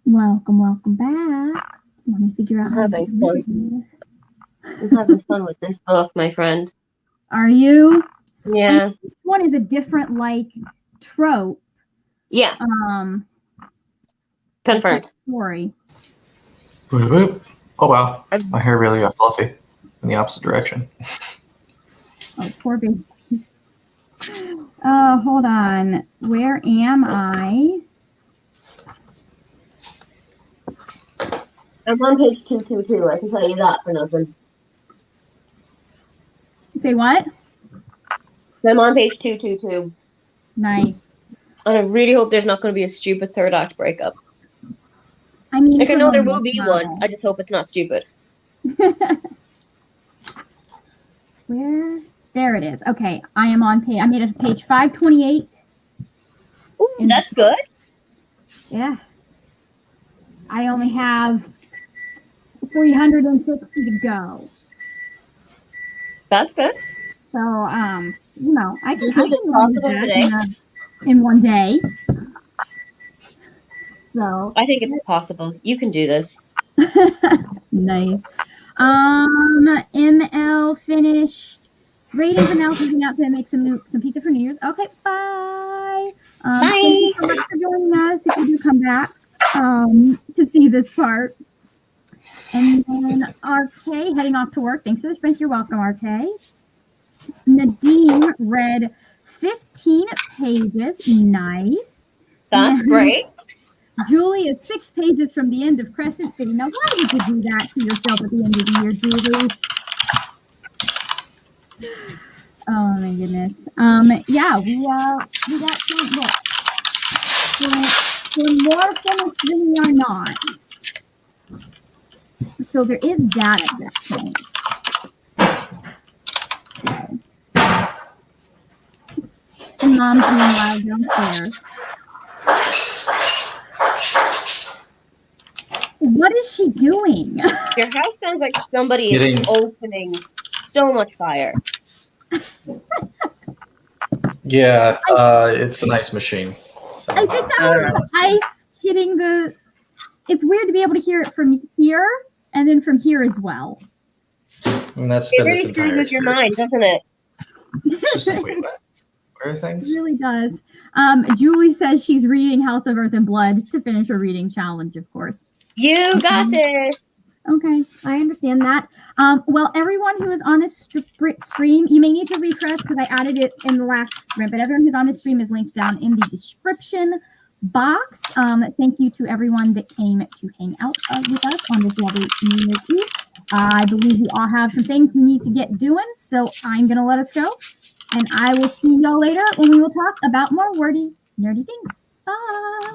[SPEAKER 1] Welcome back. Let me figure out how to
[SPEAKER 2] Having
[SPEAKER 1] do this.
[SPEAKER 2] I'm having fun with this book, my friend.
[SPEAKER 1] Are you?
[SPEAKER 2] Yeah.
[SPEAKER 1] Each one is a different like trope.
[SPEAKER 2] Yeah. Confirmed.
[SPEAKER 1] Story.
[SPEAKER 3] Whoop, whoop. Oh wow, my hair really got fluffy in the opposite direction.
[SPEAKER 1] Oh, poor baby. Hold on. Where am I?
[SPEAKER 2] I'm on page 222. I can tell you that for nothing.
[SPEAKER 1] Say what?
[SPEAKER 2] I'm on page 222.
[SPEAKER 1] Nice.
[SPEAKER 2] And I really hope there's not going to be a stupid third act breakup.
[SPEAKER 1] I mean,
[SPEAKER 2] Like, I
[SPEAKER 1] it's a
[SPEAKER 2] know there
[SPEAKER 1] romance
[SPEAKER 2] will be
[SPEAKER 1] novel.
[SPEAKER 2] one. I just hope it's not stupid.
[SPEAKER 1] Where? There it is. Okay, I am on page. I made it to page 528.
[SPEAKER 2] Ooh,
[SPEAKER 1] And-
[SPEAKER 2] that's good.
[SPEAKER 1] Yeah. I only have 360 to go.
[SPEAKER 2] That's good.
[SPEAKER 1] So, you know, I can
[SPEAKER 2] Is it
[SPEAKER 1] read
[SPEAKER 2] possible
[SPEAKER 1] that
[SPEAKER 2] today?
[SPEAKER 1] in one day. So
[SPEAKER 2] I think it's possible. You can do this.
[SPEAKER 1] nice. ML finished rating for now. So we're out to make some pizza for New Year's. Okay, bye. Thank you so much for joining us. If you do come back to see this part. And then RK heading off to work. Thanks for the sprint. You're welcome, RK. Nadine read 15 pages. Nice.
[SPEAKER 2] That's
[SPEAKER 1] And
[SPEAKER 2] great.
[SPEAKER 1] Julie is 6 pages from the end of Crescent City. Now, why would you do that to yourself at the end of the year, Julie? Oh my goodness. Yeah, we got some books. We're more finished than we are not. So there is that at this point. Okay. And Mom's doing wild downstairs. What is she doing?
[SPEAKER 2] Your house sounds like somebody
[SPEAKER 3] Getting-
[SPEAKER 2] is opening so much fire.
[SPEAKER 3] Yeah, it's an ice machine. So,
[SPEAKER 1] I think that was the ice hitting the. It's weird to be able to hear it from here and then from here as well.
[SPEAKER 3] and that's
[SPEAKER 2] It
[SPEAKER 3] been this
[SPEAKER 2] really
[SPEAKER 3] entire
[SPEAKER 2] screws with your mind,
[SPEAKER 3] experience.
[SPEAKER 2] doesn't it?
[SPEAKER 3] It's just like, wait, what? Where are
[SPEAKER 1] It
[SPEAKER 3] things?
[SPEAKER 1] really does. Julie says she's reading House of Earth and Blood to finish her reading challenge, of course.
[SPEAKER 2] You got this.
[SPEAKER 1] Okay, I understand that. Well, everyone who is on this stream, you may need to refresh because I added it in the last sprint, but everyone who's on this stream is linked down in the description box. Thank you to everyone that came to hang out with us on this lovely New Year's Eve. I believe we all have some things we need to get doing, so I'm going to let us go. And I will see y'all later when we will talk about more wordy, nerdy things. Bye.